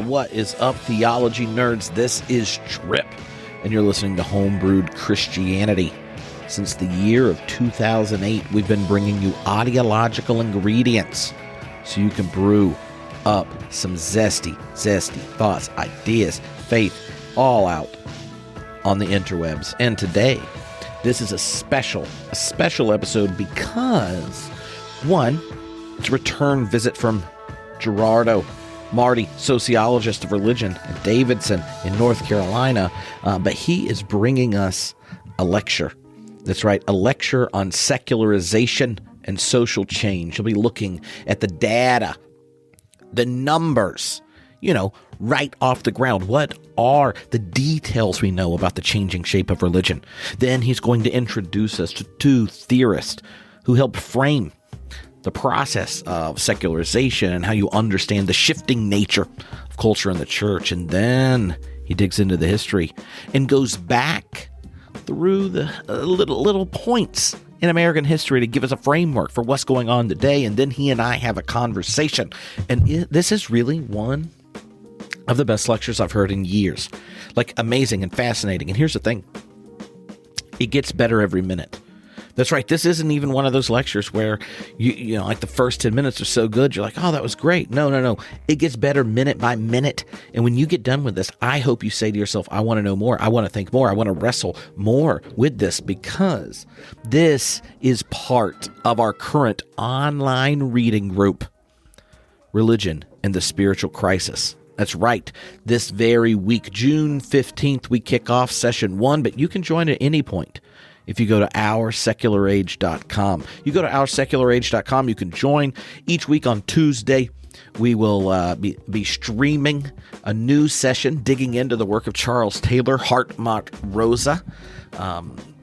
What is up, theology nerds? This is Trip, and you're listening to Homebrewed Christianity. Since the year of 2008, we've been bringing you ideological ingredients so you can brew up some zesty thoughts, ideas, faith, all out on the interwebs. And today, this is a special episode because, one, it's a return visit from Gerardo Marti, Sociologist of Religion at Davidson in North Carolina, but he is bringing us a lecture. That's right, a lecture on secularization and social change. He'll be looking at the data, the numbers, right off the ground. What are the details we know about the changing shape of religion? Then he's going to introduce us to two theorists who helped frame the process of secularization and how you understand the shifting nature of culture in the church. And then he digs into the history and goes back through the little points in American history to give us a framework for what's going on today. And then he and I have a conversation. And this is really one of the best lectures I've heard in years. Like, amazing and fascinating. And here's the thing. It gets better every minute. That's right. This isn't even one of those lectures where, like the first 10 minutes are so good, you're like, oh, that was great. No. It gets better minute by minute. And when you get done with this, I hope you say to yourself, I want to know more. I want to think more. I want to wrestle more with this, because this is part of our current online reading group, Religion and the Spiritual Crisis. That's right. This very week, June 15th, we kick off session 1, but you can join at any point. If you go to OurSecularAge.com, you can join. Each week on Tuesday, we will be streaming a new session digging into the work of Charles Taylor, Heart, Mott, Rosa,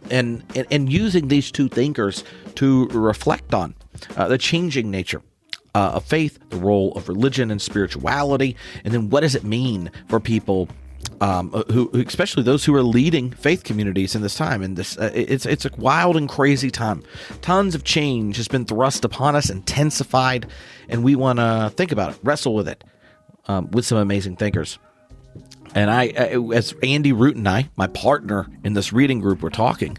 and using these two thinkers to reflect on the changing nature of faith, the role of religion and spirituality, and then what does it mean for people who, especially those who are leading faith communities in this time. And this, it's a wild and crazy time. Tons of change has been thrust upon us, intensified, and we want to think about it, wrestle with it, with some amazing thinkers. And I, as Andy Root and I, my partner in this reading group, were talking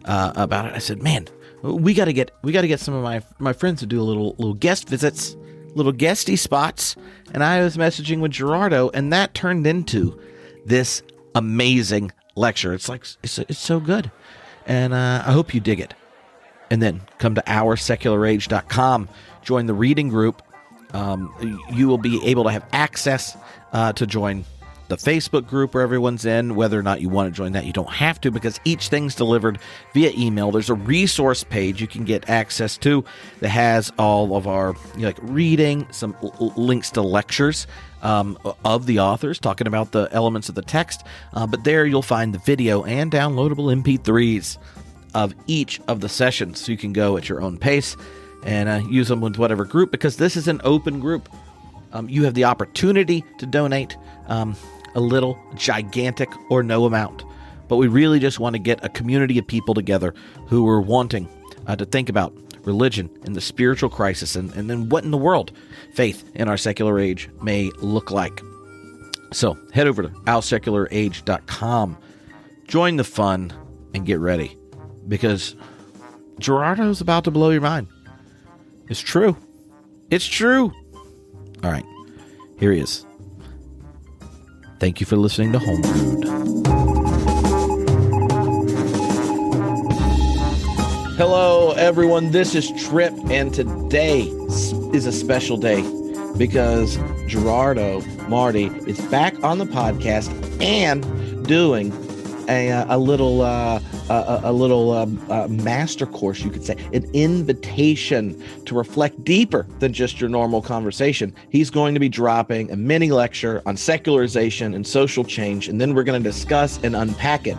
about it. I said, man, we got to get some of my friends to do a little guest visits, little guesty spots. And I was messaging with Gerardo, and that turned into this amazing lecture. It's so good. And I hope you dig it. And then come to OurSecularAge.com, join the reading group. You will be able to have access to join the Facebook group where everyone's in. Whether or not you want to join that, you don't have to, because each thing's delivered via email. There's a resource page you can get access to that has all of our reading, some links to lectures of the authors talking about the elements of the text. But there you'll find the video and downloadable MP3s of each of the sessions, so you can go at your own pace and use them with whatever group, because this is an open group. You have the opportunity to donate a little, gigantic, or no amount. But we really just want to get a community of people together who are wanting to think about religion and the spiritual crisis, and then what in the world faith in our secular age may look like. So head over to OurSecularAge.com, join the fun, and get ready, because Gerardo's about to blow your mind. It's true. It's true. All right, here he is. Thank you for listening to Homebrewed. Hello, everyone. This is Trip, and today is a special day because Gerardo Marti is back on the podcast and doing a little master course, you could say, an invitation to reflect deeper than just your normal conversation. He's going to be dropping a mini lecture on secularization and social change, and then we're going to discuss and unpack it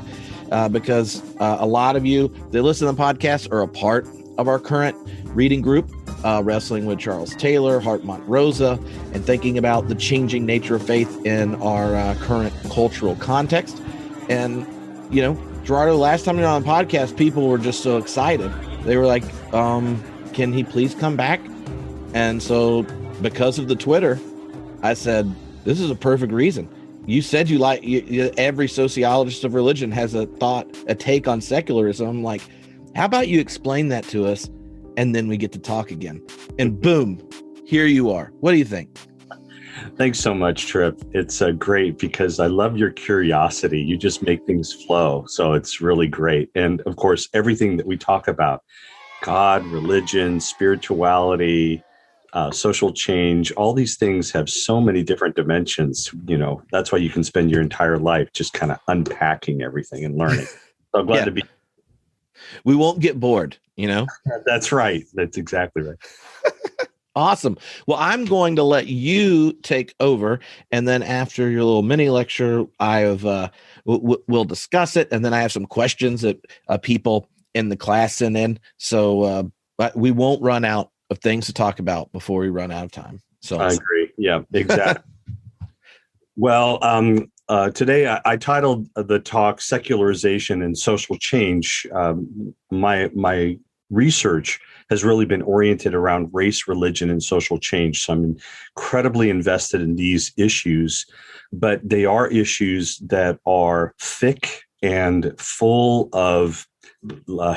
because a lot of you that listen to the podcast are a part of our current reading group, wrestling with Charles Taylor, Heart, Mott, Rosa, and thinking about the changing nature of faith in our current cultural context. And Gerardo, last time you were on the podcast, people were just so excited. They were like, can he please come back? And so because of the Twitter, I said, This is a perfect reason. You said every sociologist of religion has a take on secularism. I'm like, how about you explain that to us, and then we get to talk again. And boom, here you are. What do you think? Thanks so much, Trip. It's great because I love your curiosity. You just make things flow. So it's really great. And of course, everything that we talk about, God, religion, spirituality, social change, all these things have so many different dimensions. That's why you can spend your entire life just kind of unpacking everything and learning. So I'm glad to be. We won't get bored, That's right. That's exactly right. Awesome. Well, I'm going to let you take over, and then after your little mini lecture, we'll discuss it, and then I have some questions that people in the class sent in. So, but we won't run out of things to talk about before we run out of time. So I agree. Yeah, exactly. Well, today I titled the talk "Secularization and Social Change." My research has really been oriented around race, religion, and social change. So I'm incredibly invested in these issues, but they are issues that are thick and full of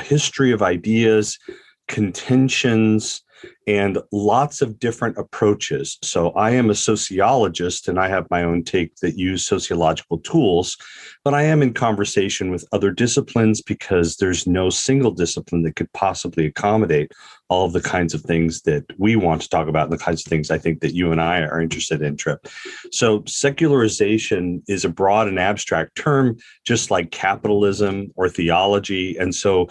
history of ideas, contentions, and lots of different approaches. So I am a sociologist, and I have my own take that use sociological tools, but I am in conversation with other disciplines because there's no single discipline that could possibly accommodate all of the kinds of things that we want to talk about and the kinds of things I think that you and I are interested in, Trip. So secularization is a broad and abstract term, just like capitalism or theology. And so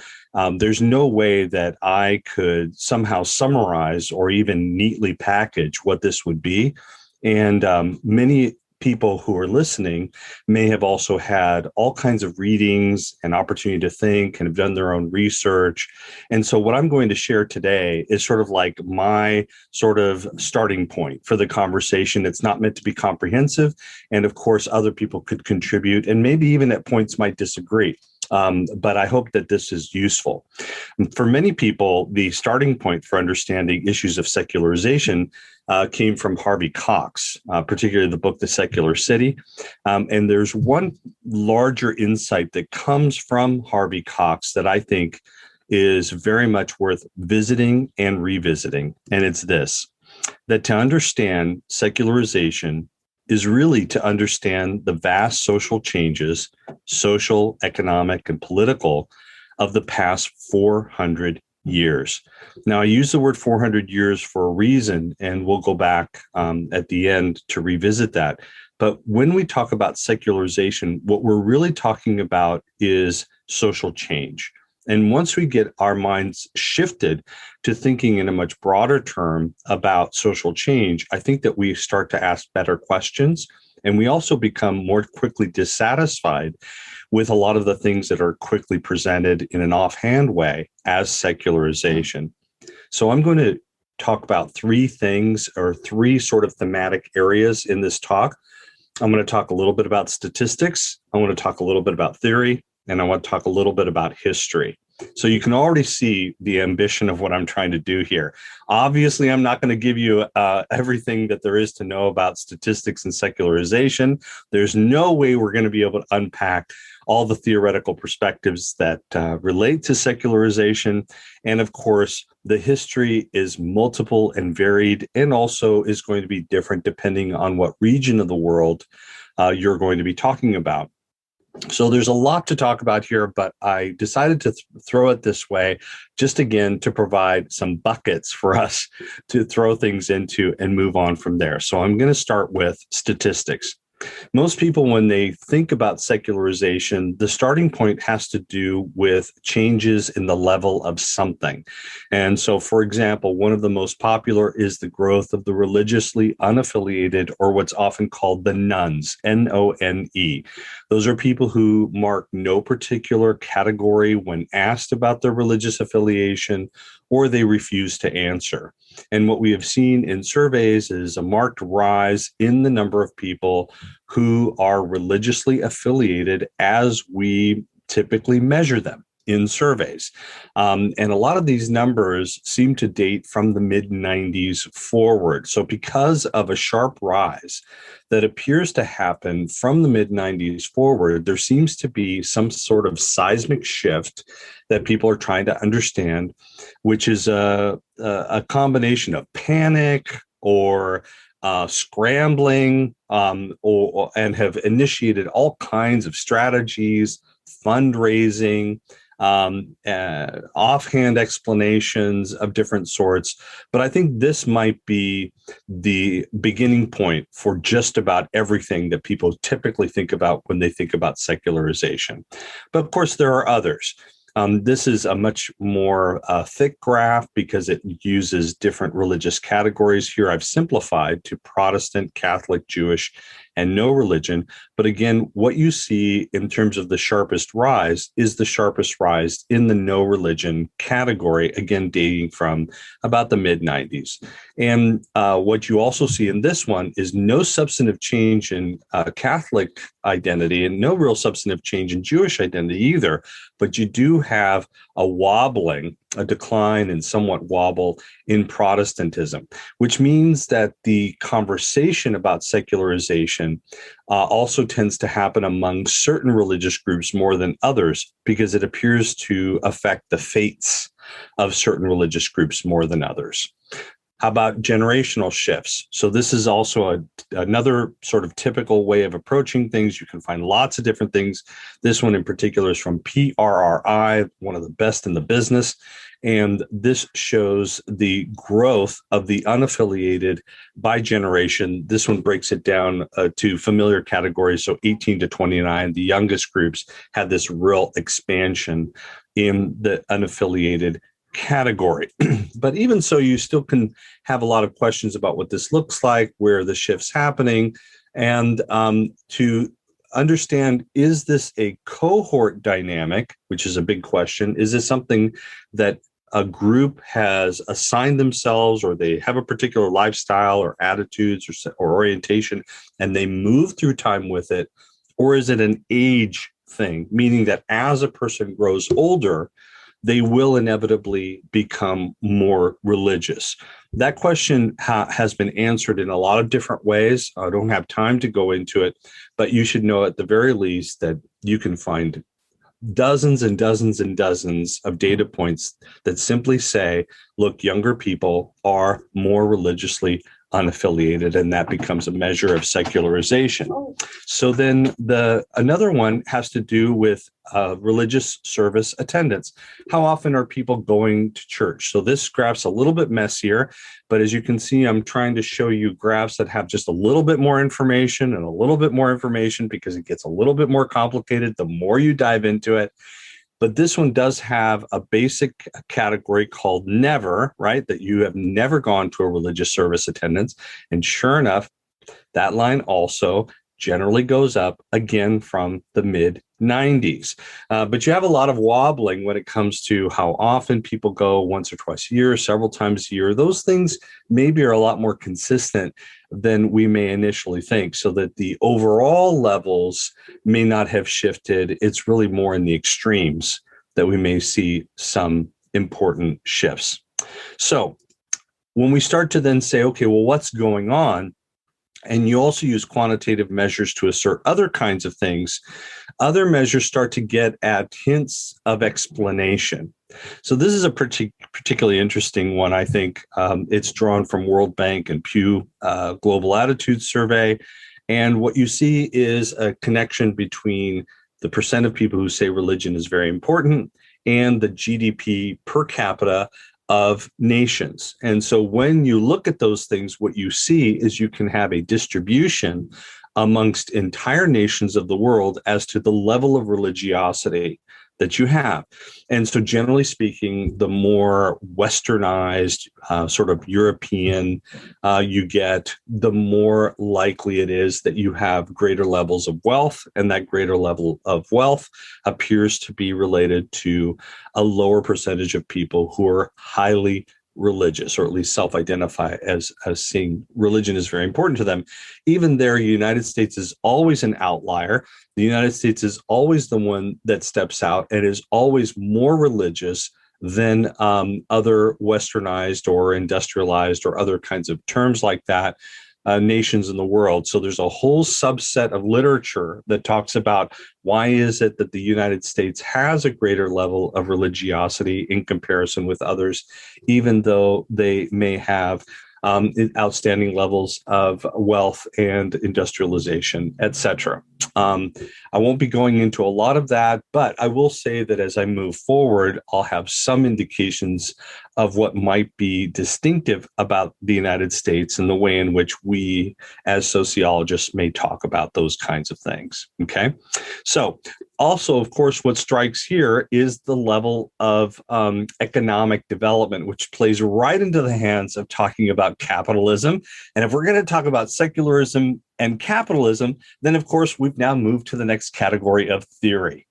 there's no way that I could somehow summarize or even neatly package what this would be. And many people who are listening may have also had all kinds of readings and opportunity to think and have done their own research. And so what I'm going to share today is sort of like my sort of starting point for the conversation. It's not meant to be comprehensive. And of course, other people could contribute and maybe even at points might disagree. But I hope that this is useful. For many people, the starting point for understanding issues of secularization came from Harvey Cox, particularly the book, The Secular City. And there's one larger insight that comes from Harvey Cox that I think is very much worth visiting and revisiting. And it's this, that to understand secularization is really to understand the vast social changes, social, economic, and political, of the past 400 years. Now, I use the word 400 years for a reason, and we'll go back at the end to revisit that. But when we talk about secularization, what we're really talking about is social change. And once we get our minds shifted to thinking in a much broader term about social change, I think that we start to ask better questions. And we also become more quickly dissatisfied with a lot of the things that are quickly presented in an offhand way as secularization. So I'm going to talk about three things, or three sort of thematic areas in this talk. I'm going to talk a little bit about statistics. I want to talk a little bit about theory. And I want to talk a little bit about history. So you can already see the ambition of what I'm trying to do here. Obviously, I'm not going to give you everything that there is to know about statistics and secularization. There's no way we're going to be able to unpack all the theoretical perspectives that relate to secularization. And of course, the history is multiple and varied, and also is going to be different depending on what region of the world you're going to be talking about. So there's a lot to talk about here, but I decided to throw it this way, just again, to provide some buckets for us to throw things into and move on from there. So I'm going to start with statistics. Most people, when they think about secularization, the starting point has to do with changes in the level of something. And so, for example, one of the most popular is the growth of the religiously unaffiliated, or what's often called the nones, N-O-N-E. Those are people who mark no particular category when asked about their religious affiliation, or they refuse to answer. And what we have seen in surveys is a marked rise in the number of people who are religiously affiliated as we typically measure them. in surveys. And a lot of these numbers seem to date from the mid-90s forward. So because of a sharp rise that appears to happen from the mid-90s forward, there seems to be some sort of seismic shift that people are trying to understand, which is a combination of panic or scrambling, and have initiated all kinds of strategies, fundraising, offhand explanations of different sorts. But I think this might be the beginning point for just about everything that people typically think about when they think about secularization. But of course, there are others. This is a much more thick graph because it uses different religious categories. Here I've simplified to Protestant, Catholic, Jewish, and no religion. But again, what you see in terms of the sharpest rise is the sharpest rise in the no religion category, again, dating from about the mid-90s. And what you also see in this one is no substantive change in Catholic identity and no real substantive change in Jewish identity either. But you do have a decline and somewhat wobble in Protestantism, which means that the conversation about secularization also tends to happen among certain religious groups more than others, because it appears to affect the fates of certain religious groups more than others. How about generational shifts? So this is also another sort of typical way of approaching things. You can find lots of different things. This one in particular is from PRRI, one of the best in the business. And this shows the growth of the unaffiliated by generation. This one breaks it down to familiar categories. So 18 to 29, the youngest groups had this real expansion in the unaffiliated category. But even so, you still can have a lot of questions about what this looks like, where the shift's happening, and to understand, is this a cohort dynamic, which is a big question? Is this something that a group has assigned themselves, or they have a particular lifestyle or attitudes or orientation, and they move through time with it? Or is it an age thing, meaning that as a person grows older, they will inevitably become more religious? That question has been answered in a lot of different ways. I don't have time to go into it, but you should know at the very least that you can find dozens and dozens and dozens of data points that simply say, look, younger people are more religiously unaffiliated, and that becomes a measure of secularization. So then another one has to do with religious service attendance. How often are people going to church? So this graph's a little bit messier, but as you can see, I'm trying to show you graphs that have just a little bit more information and a little bit more information, because it gets a little bit more complicated the more you dive into it. But this one does have a basic category called never, right? That you have never gone to a religious service attendance. And sure enough, that line also generally goes up again from the mid-90s. But you have a lot of wobbling when it comes to how often people go, once or twice a year, several times a year. Those things maybe are a lot more consistent than we may initially think, so that the overall levels may not have shifted. It's really more in the extremes that we may see some important shifts. So when we start to then say, okay, well, what's going on? And you also use quantitative measures to assert other kinds of things. Other measures start to get at hints of explanation. So this is a particularly interesting one, I think. It's drawn from World Bank and Pew Global Attitude Survey. And what you see is a connection between the percent of people who say religion is very important and the GDP per capita of nations. And so when you look at those things, what you see is you can have a distribution amongst entire nations of the world as to the level of religiosity that you have. And so generally speaking, the more westernized, sort of European you get, the more likely it is that you have greater levels of wealth, and that greater level of wealth appears to be related to a lower percentage of people who are highly religious, or at least self-identify as seeing religion is very important to them. Even there, the United States is always an outlier. The United States is always the one that steps out and is always more religious than other westernized or industrialized or other kinds of terms like that nations in the world. So there's a whole subset of literature that talks about why is it that the United States has a greater level of religiosity in comparison with others, even though they may have outstanding levels of wealth and industrialization, etc. I won't be going into a lot of that, but I will say that as I move forward, I'll have some indications of what might be distinctive about the United States and the way in which we, as sociologists, may talk about those kinds of things. Okay. So also, of course, what strikes here is the level of economic development, which plays right into the hands of talking about capitalism. And if we're going to talk about secularism and capitalism, then, of course, we've now moved to the next category of theory.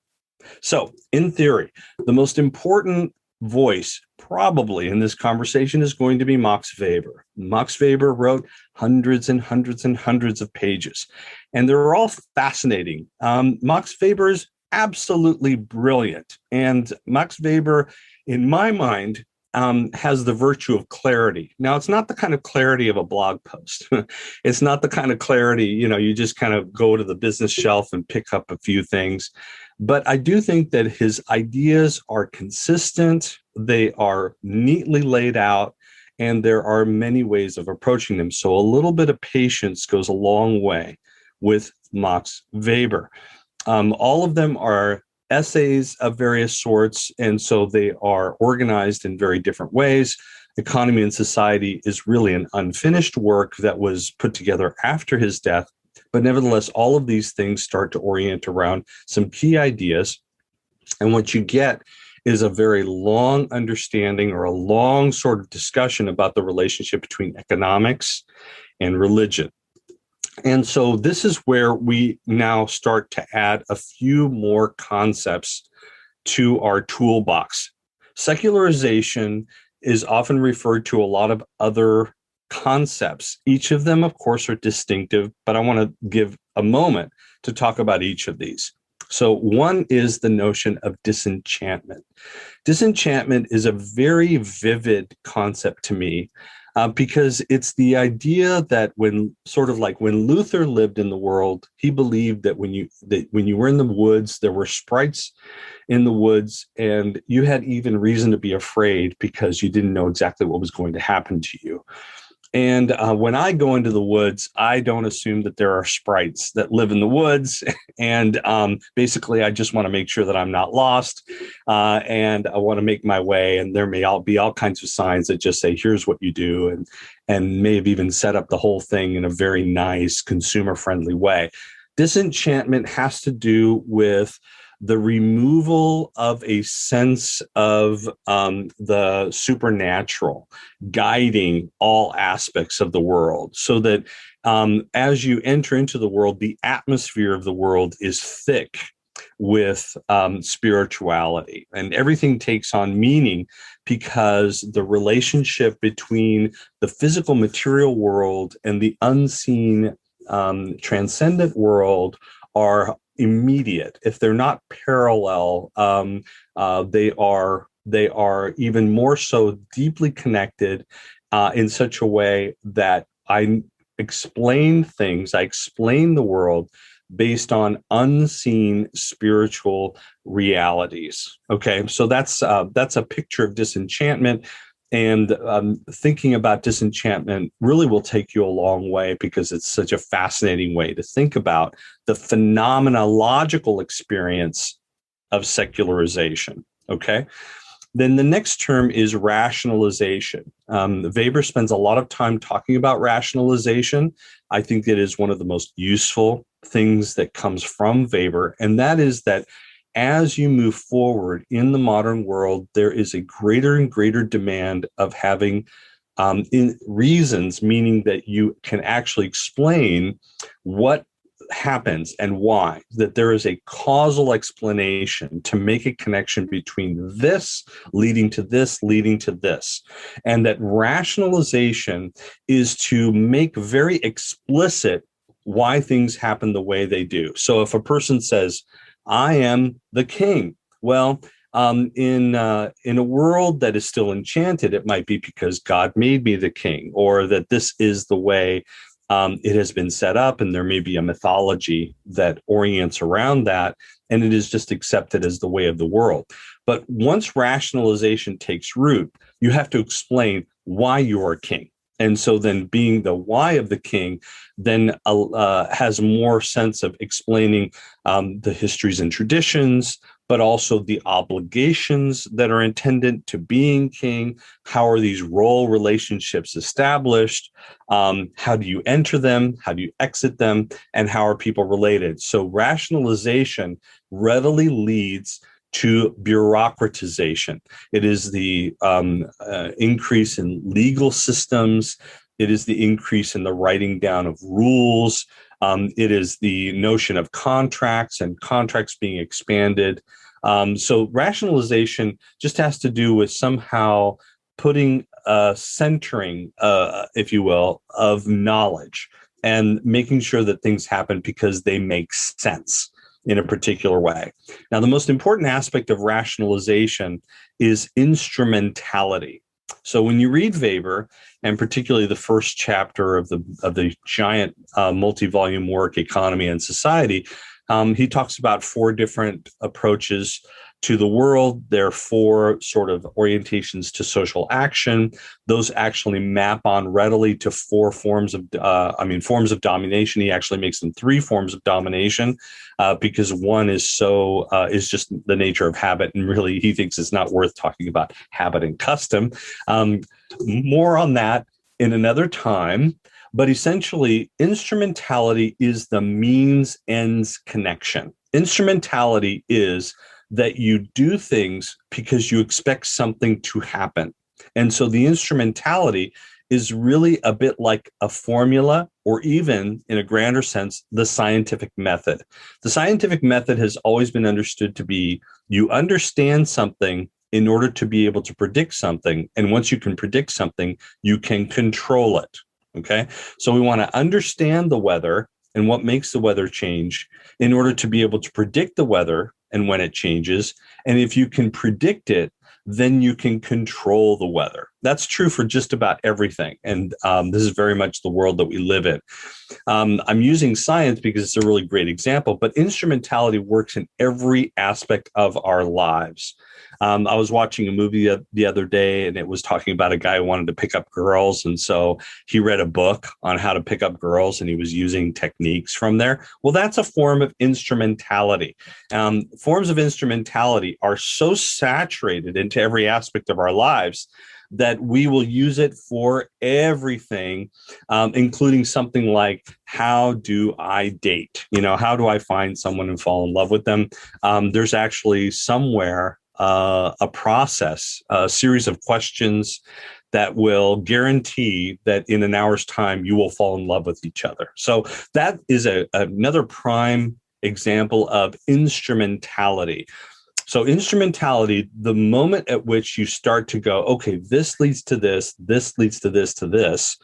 So in theory, the most important voice probably in this conversation is going to be Max Weber. Max Weber wrote hundreds and hundreds and hundreds of pages, and they're all fascinating. Max Weber is absolutely brilliant. And Max Weber, in my mind, has the virtue of clarity. Now, it's not the kind of clarity of a blog post. It's not the kind of clarity, you just kind of go to the business shelf and pick up a few things. But I do think that his ideas are consistent, they are neatly laid out, and there are many ways of approaching them. So a little bit of patience goes a long way with Max Weber. All of them are essays of various sorts, and so they are organized in very different ways. Economy and Society is really an unfinished work that was put together after his death. But nevertheless, all of these things start to orient around some key ideas. And what you get is a very long understanding or a long sort of discussion about the relationship between economics and religion. And so this is where we now start to add a few more concepts to our toolbox. Secularization is often referred to a lot of other concepts. Each of them, of course, are distinctive, but I want to give a moment to talk about each of these. So one is the notion of disenchantment. Disenchantment is a very vivid concept to me because it's the idea that when Luther lived in the world, he believed that when you were in the woods, there were sprites in the woods, and you had even reason to be afraid because you didn't know exactly what was going to happen to you. And when I go into the woods, I don't assume that there are sprites that live in the woods. And basically, I just want to make sure that I'm not lost. And I want to make my way. And there may be all kinds of signs that just say, here's what you do. And may have even set up the whole thing in a very nice, consumer-friendly way. Disenchantment has to do with the removal of a sense of the supernatural guiding all aspects of the world, so that as you enter into the world, the atmosphere of the world is thick with spirituality, and everything takes on meaning because the relationship between the physical material world and the unseen transcendent world are immediate. If they're not parallel, they are even more so deeply connected in such a way that I explain the world based on unseen spiritual realities. Okay, so that's a picture of disenchantment. And thinking about disenchantment really will take you a long way because it's such a fascinating way to think about the phenomenological experience of secularization. Okay. Then the next term is rationalization. Weber spends a lot of time talking about rationalization. I think it is one of the most useful things that comes from Weber, and that is that as you move forward in the modern world, there is a greater and greater demand of having reasons, meaning that you can actually explain what happens and why, that there is a causal explanation to make a connection between this leading to this, leading to this. And that rationalization is to make very explicit why things happen the way they do. So if a person says, I am the king, well, in a world that is still enchanted, it might be because God made me the king, or that this is the way it has been set up, and there may be a mythology that orients around that, and it is just accepted as the way of the world. But once rationalization takes root, you have to explain why you are king. And so then being the why of the king then has more sense of explaining the histories and traditions, but also the obligations that are intended to being king. How are these role relationships established? How do you enter them? How do you exit them? And how are people related? So rationalization readily leads to bureaucratization. It is the increase in legal systems. It is the increase in the writing down of rules. It is the notion of contracts and contracts being expanded. So rationalization just has to do with somehow putting centering, if you will, of knowledge and making sure that things happen because they make sense in a particular way. Now, the most important aspect of rationalization is instrumentality. So when you read Weber, and particularly the first chapter of the giant multi-volume work, Economy and Society, he talks about 4 different approaches to the world. There are 4 sort of orientations to social action. Those actually map on readily to 4 forms of domination. He actually makes them 3 forms of domination because one is just the nature of habit, and really he thinks it's not worth talking about habit and custom. More on that in another time. But essentially, instrumentality is the means-ends connection. Instrumentality is that you do things because you expect something to happen. And so the instrumentality is really a bit like a formula, or even in a grander sense, the scientific method. The scientific method has always been understood to be you understand something in order to be able to predict something. And once you can predict something, you can control it. Okay, so we want to understand the weather and what makes the weather change in order to be able to predict the weather and when it changes. And if you can predict it, then you can control the weather. That's true for just about everything. And this is very much the world that we live in. I'm using science because it's a really great example, but instrumentality works in every aspect of our lives. I was watching a movie the other day, and it was talking about a guy who wanted to pick up girls. And so he read a book on how to pick up girls, and he was using techniques from there. Well, that's a form of instrumentality. Forms of instrumentality are so saturated into every aspect of our lives that we will use it for everything, including something like, how do I date? How do I find someone and fall in love with them? There's actually somewhere a process, a series of questions that will guarantee that in an hour's time, you will fall in love with each other. So that is another prime example of instrumentality. So instrumentality, the moment at which you start to go, okay, this leads to this leads to this,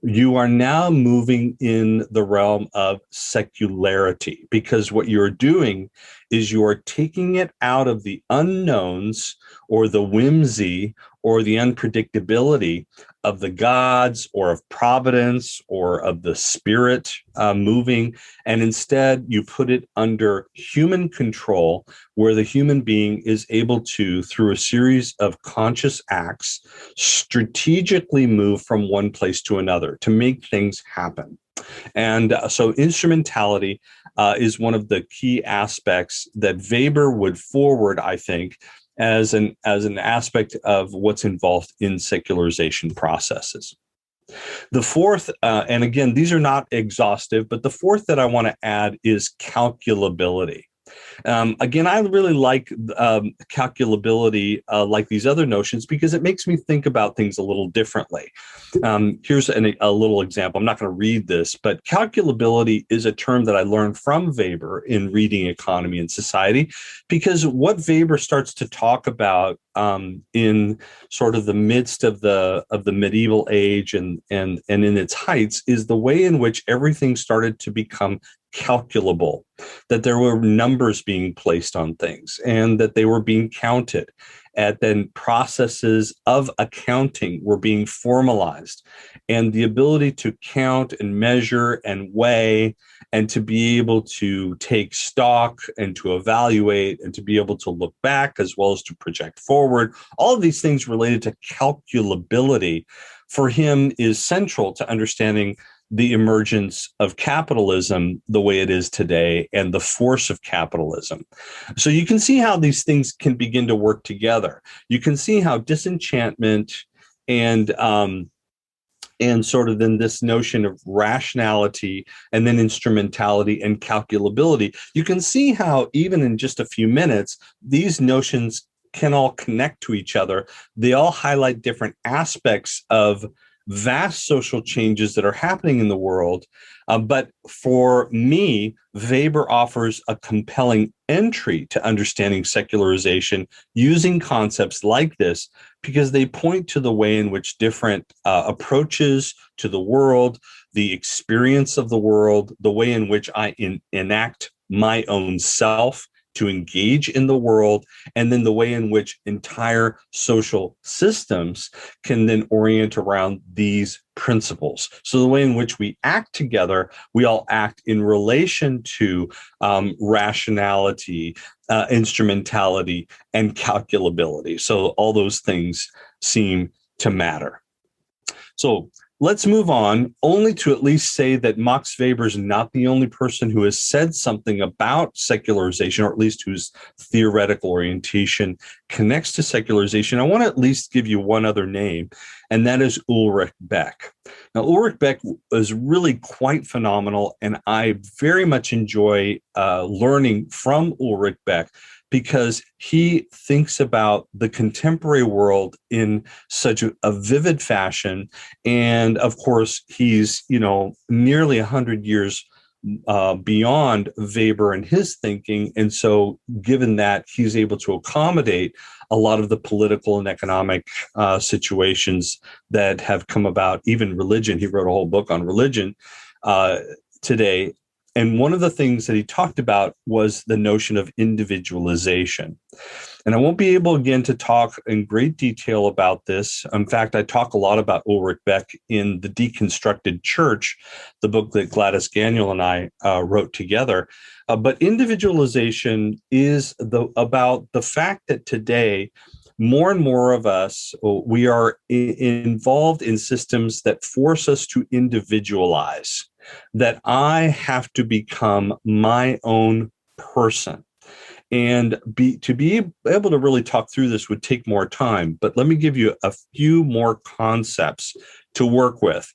you are now moving in the realm of secularity, because what you're doing is you are taking it out of the unknowns or the whimsy or the unpredictability of the gods or of providence or of the spirit moving. And instead, you put it under human control, where the human being is able to, through a series of conscious acts, strategically move from one place to another to make things happen. And so instrumentality is one of the key aspects that Weber would forward, I think, as an aspect of what's involved in secularization processes. The fourth, and again, these are not exhaustive, but the fourth that I want to add is calculability. Again, I really like calculability, like these other notions, because it makes me think about things a little differently. Here's a little example. I'm not going to read this, but calculability is a term that I learned from Weber in reading Economy and Society, because what Weber starts to talk about in sort of the midst of the medieval age and in its heights is the way in which everything started to become calculable, that there were numbers being placed on things and that they were being counted, and then processes of accounting were being formalized, and the ability to count and measure and weigh and to be able to take stock and to evaluate and to be able to look back as well as to project forward. All of these things related to calculability for him is central to understanding the emergence of capitalism the way it is today and the force of capitalism. So you can see how these things can begin to work together. You can see how disenchantment and sort of then this notion of rationality and then instrumentality and calculability, you can see how even in just a few minutes, these notions can all connect to each other. They all highlight different aspects of vast social changes that are happening in the world. But for me, Weber offers a compelling entry to understanding secularization using concepts like this, because they point to the way in which different approaches to the world, the experience of the world, the way in which I enact my own self to engage in the world, and then the way in which entire social systems can then orient around these principles. So the way in which we act together, we all act in relation to rationality, instrumentality, and calculability. So all those things seem to matter. So let's move on, only to at least say that Max Weber is not the only person who has said something about secularization, or at least whose theoretical orientation connects to secularization. I want to at least give you one other name, and that is Ulrich Beck. Now, Ulrich Beck is really quite phenomenal, and I very much enjoy learning from Ulrich Beck, because he thinks about the contemporary world in such a vivid fashion. And of course, he's, nearly 100 years beyond Weber and his thinking. And so given that, he's able to accommodate a lot of the political and economic situations that have come about, even religion. He wrote a whole book on religion today. And one of the things that he talked about was the notion of individualization. And I won't be able, again, to talk in great detail about this. In fact, I talk a lot about Ulrich Beck in The Deconstructed Church, the book that Gladys Gagnon and I wrote together. But individualization is about the fact that today, more and more of us, we are involved in systems that force us to individualize, that I have to become my own person. And to be able to really talk through this would take more time, but let me give you a few more concepts to work with.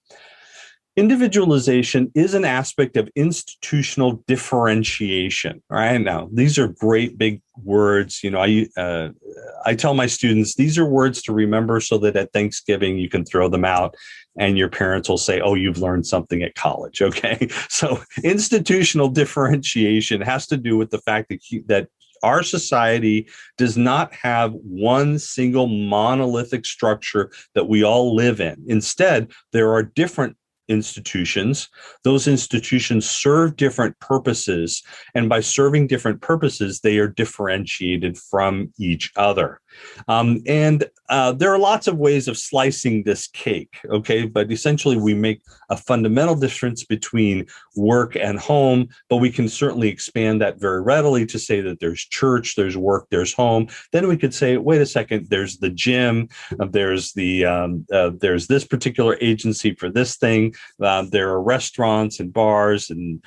Individualization is an aspect of institutional differentiation. All right, now these are great big words. I tell my students these are words to remember so that at Thanksgiving you can throw them out and your parents will say, "Oh, you've learned something at college." Okay, so institutional differentiation has to do with the fact that our society does not have one single monolithic structure that we all live in. Instead, there are different institutions. Those institutions serve different purposes, and by serving different purposes, they are differentiated from each other. There are lots of ways of slicing this cake, okay? But essentially, we make a fundamental difference between work and home, but we can certainly expand that very readily to say that there's church, there's work, there's home. Then we could say, wait a second, there's the gym, there's this particular agency for this thing. There are restaurants and bars and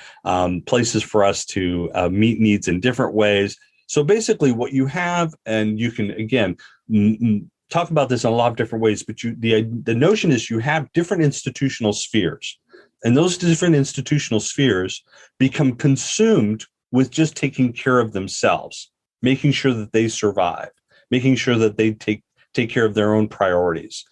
places for us to meet needs in different ways. So basically what you have, and you can, again, talk about this in a lot of different ways, but the notion is you have different institutional spheres, and those different institutional spheres become consumed with just taking care of themselves, making sure that they survive, making sure that they take care of their own priorities.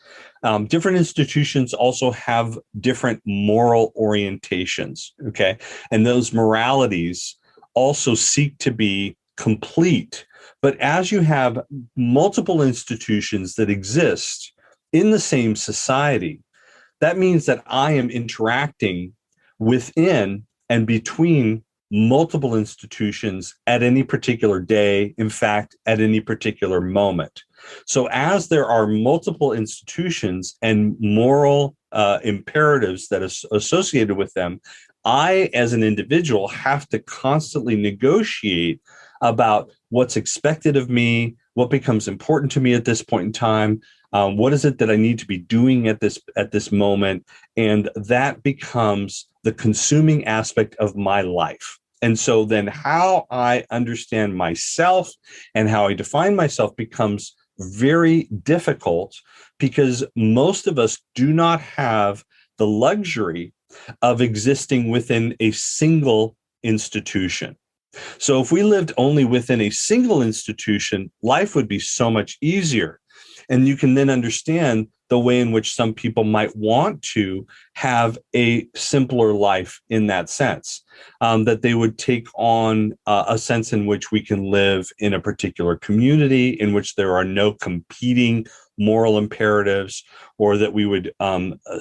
Different institutions also have different moral orientations, okay? And those moralities also seek to be complete. But as you have multiple institutions that exist in the same society, that means that I am interacting within and between multiple institutions at any particular day, in fact, at any particular moment. So as there are multiple institutions and moral imperatives that is associated with them, I, as an individual, have to constantly negotiate about what's expected of me, what becomes important to me at this point in time, what is it that I need to be doing at this moment, and that becomes the consuming aspect of my life. And so then how I understand myself and how I define myself becomes very difficult, because most of us do not have the luxury of existing within a single institution. So if we lived only within a single institution, life would be so much easier. And you can then understand the way in which some people might want to have a simpler life in that sense, that they would take on a sense in which we can live in a particular community in which there are no competing moral imperatives, or that we would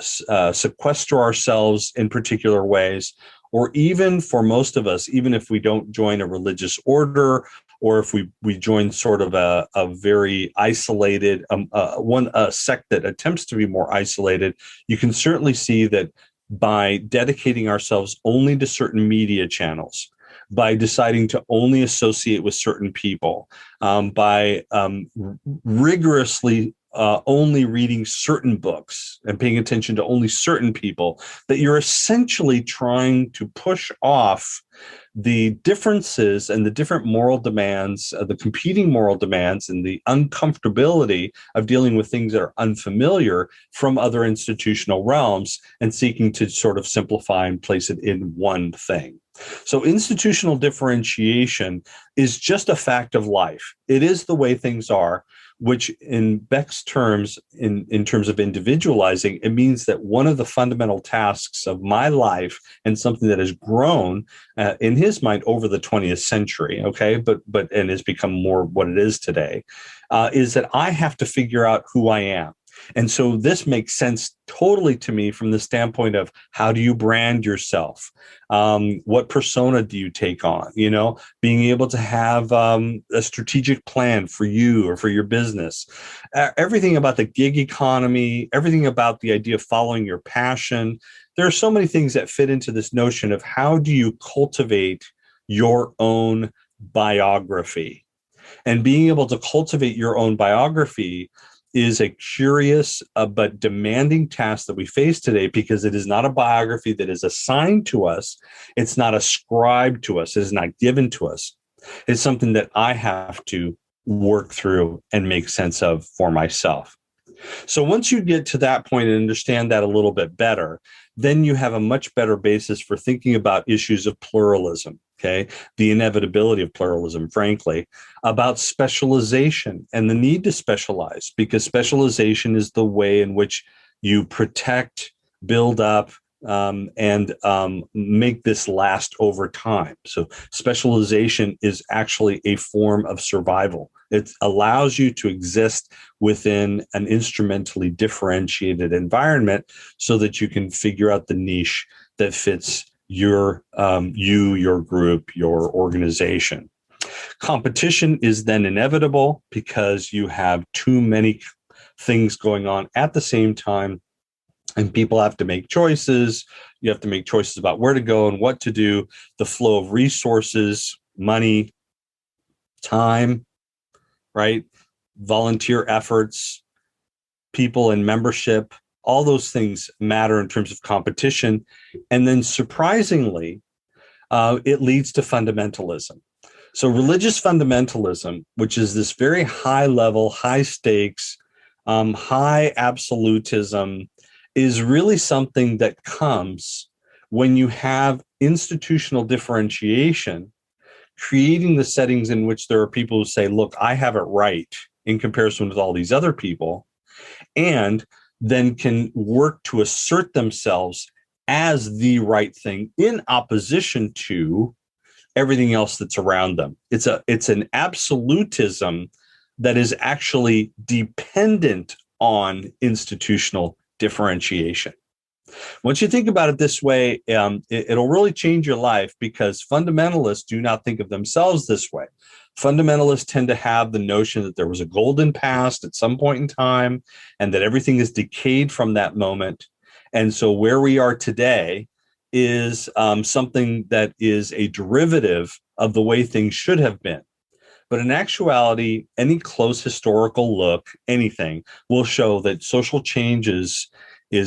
sequester ourselves in particular ways. Or even for most of us, even if we don't join a religious order, or if we join sort of a very isolated, a sect that attempts to be more isolated, you can certainly see that by dedicating ourselves only to certain media channels, by deciding to only associate with certain people, by rigorously only reading certain books and paying attention to only certain people, that you're essentially trying to push off the differences and the different moral demands, the competing moral demands, and the uncomfortability of dealing with things that are unfamiliar from other institutional realms, and seeking to sort of simplify and place it in one thing. So institutional differentiation is just a fact of life. It is the way things are, which in Beck's terms, in terms of individualizing, it means that one of the fundamental tasks of my life, and something that has grown in his mind over the 20th century, okay, but and has become more what it is today, is that I have to figure out who I am. And so this makes sense totally to me from the standpoint of, how do you brand yourself? What persona do you take on? You know, being able to have a strategic plan for you or for your business. Everything about the gig economy, everything about the idea of following your passion. There are so many things that fit into this notion of, how do you cultivate your own biography? And being able to cultivate your own biography is a curious but demanding task that we face today, because it is not a biography that is assigned to us. It's not ascribed to us. It is not given to us. It's something that I have to work through and make sense of for myself. So once you get to that point and understand that a little bit better, then you have a much better basis for thinking about issues of pluralism, okay? The inevitability of pluralism, frankly, about specialization and the need to specialize, because specialization is the way in which you protect, build up, and make this last over time. So specialization is actually a form of survival. It allows you to exist within an instrumentally differentiated environment, so that you can figure out the niche that fits your your group, your organization. Competition is then inevitable, because you have too many things going on at the same time. And people have to make choices. You have to make choices about where to go and what to do. The flow of resources, money, time, right? Volunteer efforts, people and membership, all those things matter in terms of competition. And then surprisingly, it leads to fundamentalism. So religious fundamentalism, which is this very high level, high stakes, high absolutism, is really something that comes when you have institutional differentiation creating the settings in which there are people who say, look, I have it right in comparison with all these other people, and then can work to assert themselves as the right thing in opposition to everything else that's around them. It's an absolutism that is actually dependent on institutional differentiation. Once you think about it this way, it'll really change your life, because fundamentalists do not think of themselves this way. Fundamentalists tend to have the notion that there was a golden past at some point in time and that everything is decayed from that moment. And so where we are today is something that is a derivative of the way things should have been. But in actuality, any close historical look, anything, will show that social change is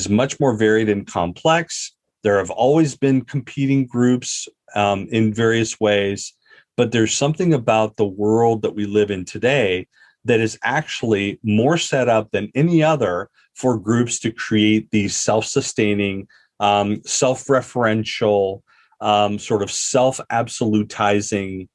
much more varied and complex. There have always been competing groups in various ways, but there's something about the world that we live in today that is actually more set up than any other for groups to create these self-sustaining, self-referential, sort of self-absolutizing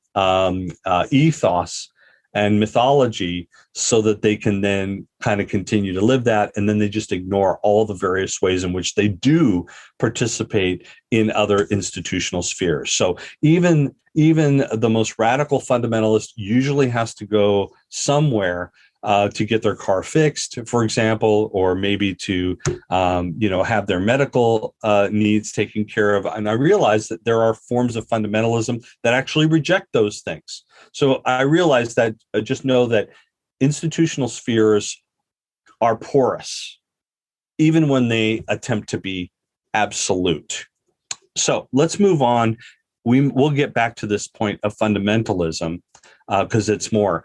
ethos and mythology, so that they can then kind of continue to live that, and then they just ignore all the various ways in which they do participate in other institutional spheres. So even the most radical fundamentalist usually has to go somewhere to get their car fixed, for example, or maybe to have their medical needs taken care of. And I realize that there are forms of fundamentalism that actually reject those things. So I realize that, just know that institutional spheres are porous, even when they attempt to be absolute. So let's move on. We'll get back to this point of fundamentalism because it's more.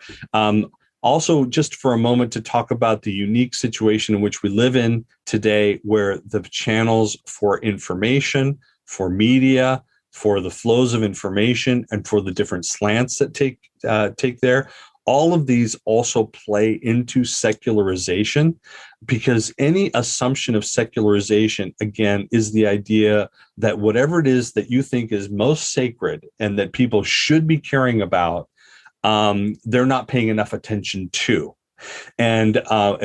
Also, just for a moment, to talk about the unique situation in which we live in today, where the channels for information, for media, for the flows of information, and for the different slants that take there, all of these also play into secularization, because any assumption of secularization, again, is the idea that whatever it is that you think is most sacred and that people should be caring about, they're not paying enough attention to. And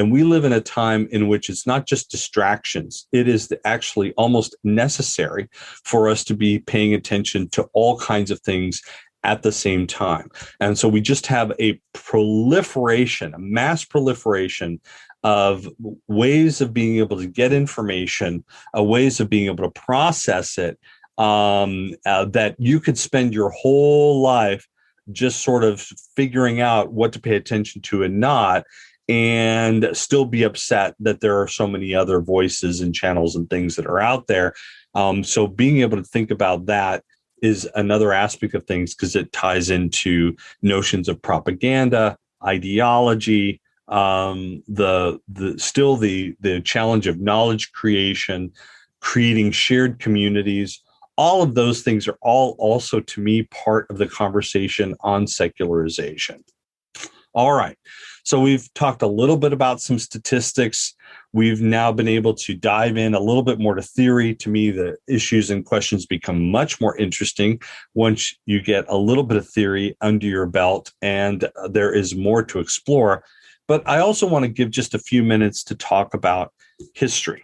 we live in a time in which it's not just distractions. It is actually almost necessary for us to be paying attention to all kinds of things at the same time. And so we just have a mass proliferation of ways of being able to get information, ways of being able to process it, that you could spend your whole life just sort of figuring out what to pay attention to and not, and still be upset that there are so many other voices and channels and things that are out there. So being able to think about that is another aspect of things, because it ties into notions of propaganda, ideology, the challenge of knowledge creation, creating shared communities. All of those things are all also, to me, part of the conversation on secularization. All right. So we've talked a little bit about some statistics. We've now been able to dive in a little bit more to theory. To me, the issues and questions become much more interesting once you get a little bit of theory under your belt, and there is more to explore. But I also want to give just a few minutes to talk about history.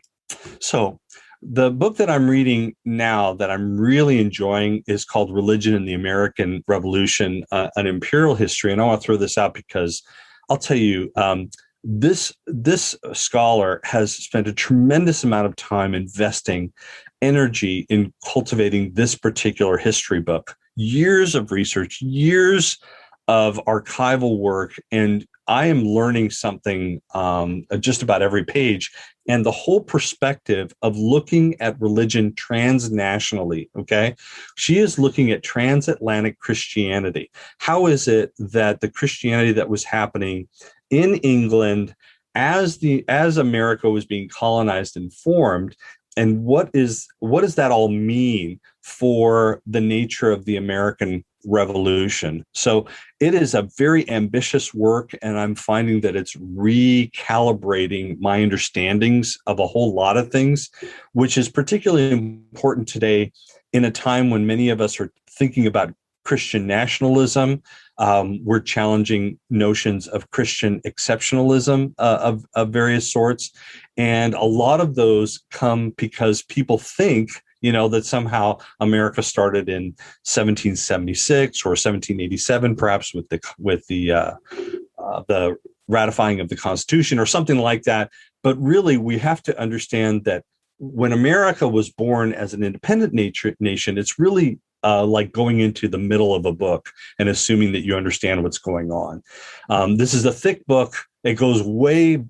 So the book that I'm reading now that I'm really enjoying is called Religion in the American Revolution, an Imperial History. And I want to throw this out because I'll tell you, this scholar has spent a tremendous amount of time investing energy in cultivating this particular history book. Years of research, years of archival work, and I am learning something just about every page. And the whole perspective of looking at religion transnationally, okay? She is looking at transatlantic Christianity. How is it that the Christianity that was happening in England as America was being colonized and formed, and what does that all mean for the nature of the American Revolution? So it is a very ambitious work, and I'm finding that it's recalibrating my understandings of a whole lot of things, which is particularly important today in a time when many of us are thinking about Christian nationalism. We're challenging notions of Christian exceptionalism of various sorts. And a lot of those come because people think, that somehow America started in 1776 or 1787, perhaps with the ratifying of the Constitution or something like that. But really, we have to understand that when America was born as an independent nation, it's really like going into the middle of a book and assuming that you understand what's going on. This is a thick book. It goes way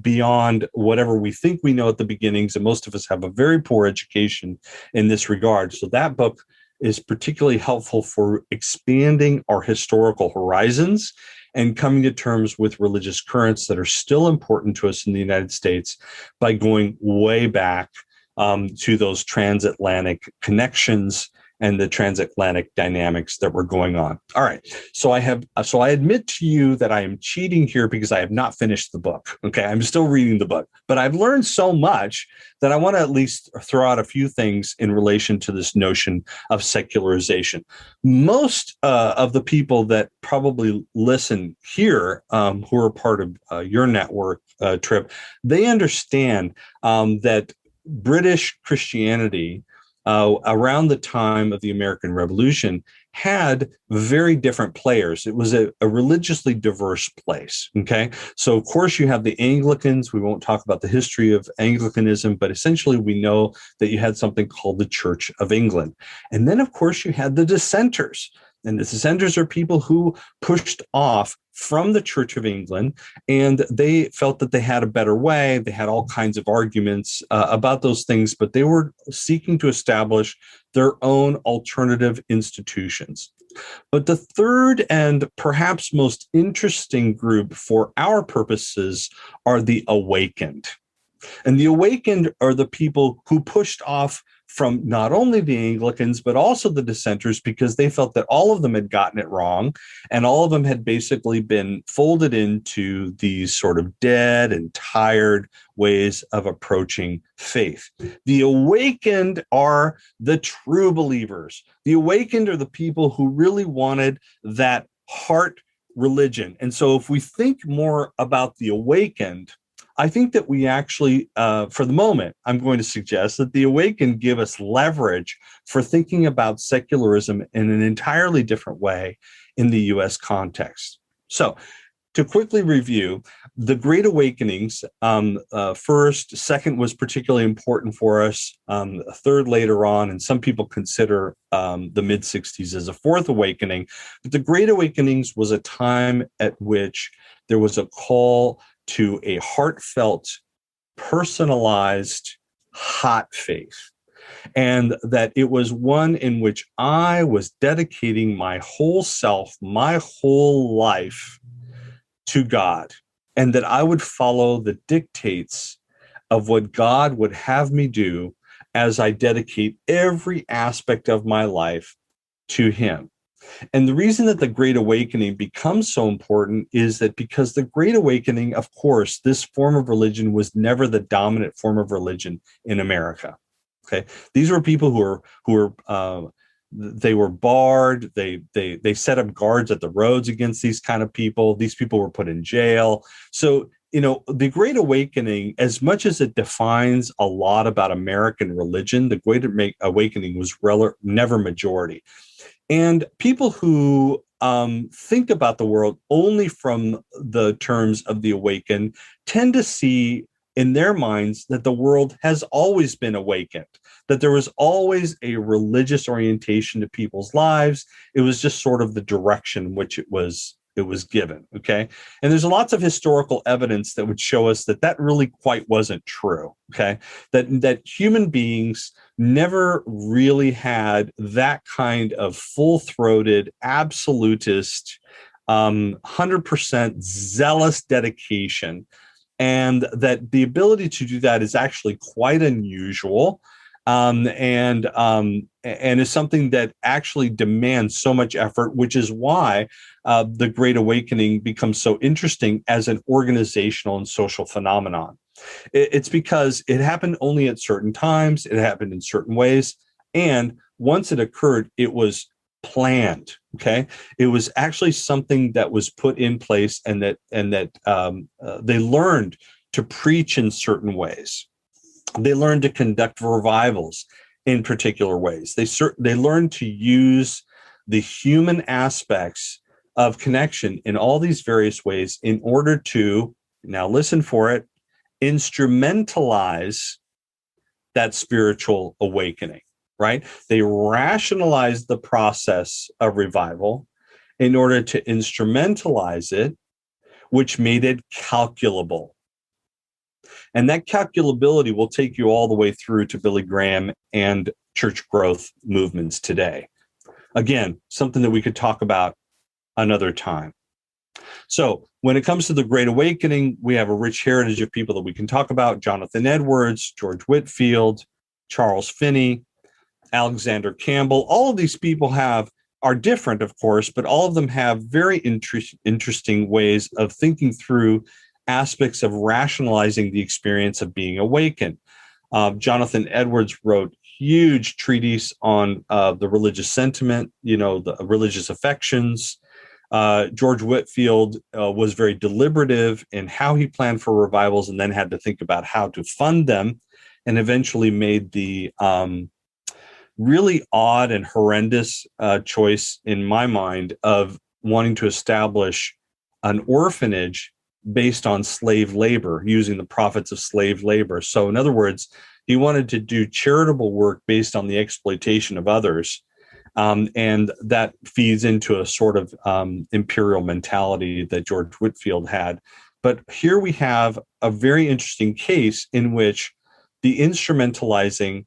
beyond whatever we think we know at the beginnings, and most of us have a very poor education in this regard. So that book is particularly helpful for expanding our historical horizons and coming to terms with religious currents that are still important to us in the United States by going way back to those transatlantic connections and the transatlantic dynamics that were going on. All right. So I admit to you that I am cheating here because I have not finished the book. Okay. I'm still reading the book, but I've learned so much that I want to at least throw out a few things in relation to this notion of secularization. Most of the people that probably listen here, who are part of your network, Trip, they understand that British Christianity around the time of the American Revolution had very different players. It was a religiously diverse place. Okay. So of course you have the Anglicans. We won't talk about the history of Anglicanism, but essentially we know that you had something called the Church of England. And then of course you had the dissenters. And the dissenters are people who pushed off from the Church of England, and they felt that they had a better way. They had all kinds of arguments about those things, but they were seeking to establish their own alternative institutions. But the third and perhaps most interesting group for our purposes are the awakened. And the awakened are the people who pushed off from not only the Anglicans, but also the dissenters, because they felt that all of them had gotten it wrong, and all of them had basically been folded into these sort of dead and tired ways of approaching faith. The awakened are the true believers. The awakened are the people who really wanted that heart religion. And so if we think more about the awakened, I think that we actually, for the moment, I'm going to suggest that the awakened give us leverage for thinking about secularism in an entirely different way in the U.S. context. So to quickly review, the Great Awakenings, first, second was particularly important for us, third later on, and some people consider the mid-60s as a fourth awakening. But the Great Awakenings was a time at which there was a call to a heartfelt, personalized, hot faith. And that it was one in which I was dedicating my whole self, my whole life to God, and that I would follow the dictates of what God would have me do as I dedicate every aspect of my life to Him. And the reason that the Great Awakening becomes so important is that because the Great Awakening, of course, this form of religion was never the dominant form of religion in America. Okay, these were people who were they were barred. They set up guards at the roads against these kind of people. These people were put in jail. So the Great Awakening, as much as it defines a lot about American religion, the Great Awakening was never majority. And people who think about the world only from the terms of the awakened tend to see in their minds that the world has always been awakened, that there was always a religious orientation to people's lives. It was just sort of the direction in which it was given, okay? And there's lots of historical evidence that would show us that that really quite wasn't true, okay? That human beings never really had that kind of full-throated, absolutist, 100% zealous dedication, and that the ability to do that is actually quite unusual. And is something that actually demands so much effort, which is why the Great Awakening becomes so interesting as an organizational and social phenomenon. It's because it happened only at certain times, it happened in certain ways, and once it occurred, it was planned. Okay, it was actually something that was put in place, and that they learned to preach in certain ways. They learned to conduct revivals in particular ways. They learned to use the human aspects of connection in all these various ways in order to, now listen for it, instrumentalize that spiritual awakening, right? They rationalized the process of revival in order to instrumentalize it, which made it calculable. And that calculability will take you all the way through to Billy Graham and church growth movements today. Again, something that we could talk about another time. So when it comes to the Great Awakening, we have a rich heritage of people that we can talk about: Jonathan Edwards, George Whitefield, Charles Finney, Alexander Campbell. All of these people are different, of course, but all of them have very interesting ways of thinking through aspects of rationalizing the experience of being awakened. Jonathan Edwards wrote huge treatise on the religious sentiment, the religious affections. George Whitefield was very deliberative in how he planned for revivals, and then had to think about how to fund them, and eventually made the really odd and horrendous choice, in my mind, of wanting to establish an orphanage based on slave labor, using the profits of slave labor. So in other words, he wanted to do charitable work based on the exploitation of others. And that feeds into a sort of imperial mentality that George Whitefield had. But here we have a very interesting case in which the instrumentalizing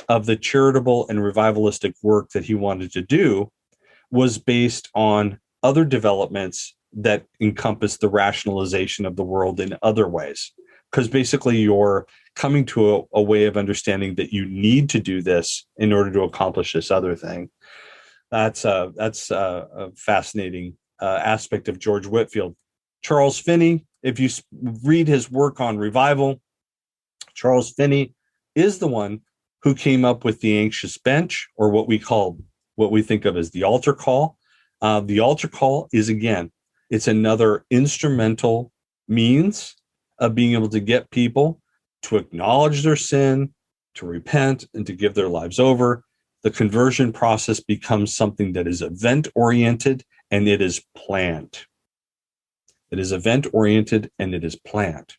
of the charitable and revivalistic work that he wanted to do was based on other developments that encompass the rationalization of the world in other ways. Because basically you're coming to a way of understanding that you need to do this in order to accomplish this other thing. That's a fascinating aspect of George Whitefield. Charles Finney, if you read his work on revival, Charles Finney is the one who came up with the anxious bench, or what we think of as the altar call. The altar call is, again, it's another instrumental means of being able to get people to acknowledge their sin, to repent, and to give their lives over. The conversion process becomes something that is event-oriented, and it is planned. It is event-oriented, and it is planned.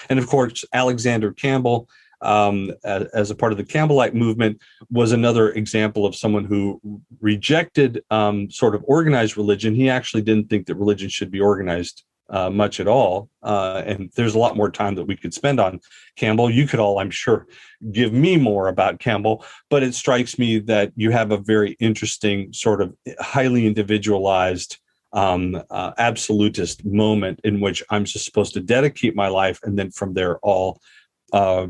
And of course, Alexander Campbell, as a part of the Campbellite movement, was another example of someone who rejected sort of organized religion. He actually didn't think that religion should be organized much at all. And there's a lot more time that we could spend on Campbell. You could all, I'm sure, give me more about Campbell, but it strikes me that you have a very interesting sort of highly individualized absolutist moment in which I'm just supposed to dedicate my life, and then from there all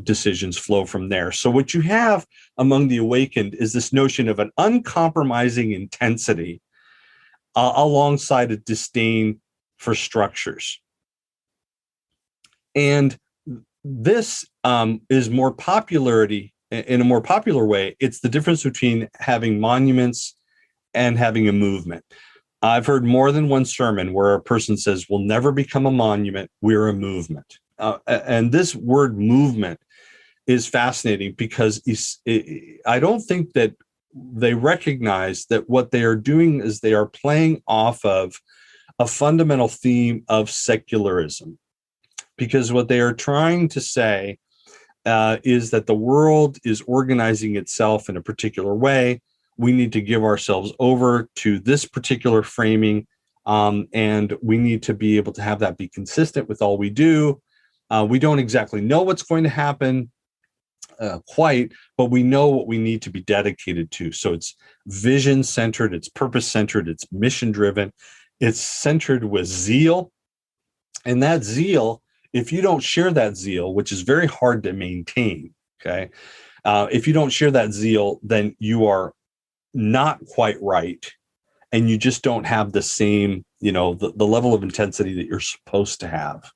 decisions flow from there. So what you have among the awakened is this notion of an uncompromising intensity alongside a disdain for structures. And this is more popularity in a more popular way. It's the difference between having monuments and having a movement. I've heard more than one sermon where a person says, we'll never become a monument, we're a movement. And this word movement is fascinating because I don't think that they recognize that what they are doing is they are playing off of a fundamental theme of secularism. Because what they are trying to say is that the world is organizing itself in a particular way. We need to give ourselves over to this particular framing, and we need to be able to have that be consistent with all we do. We don't exactly know what's going to happen quite, but we know what we need to be dedicated to. So it's vision-centered, it's purpose-centered, it's mission-driven, it's centered with zeal. And that zeal, if you don't share that zeal, which is very hard to maintain, okay? If you don't share that zeal, then you are not quite right. And you just don't have the same, the level of intensity that you're supposed to have.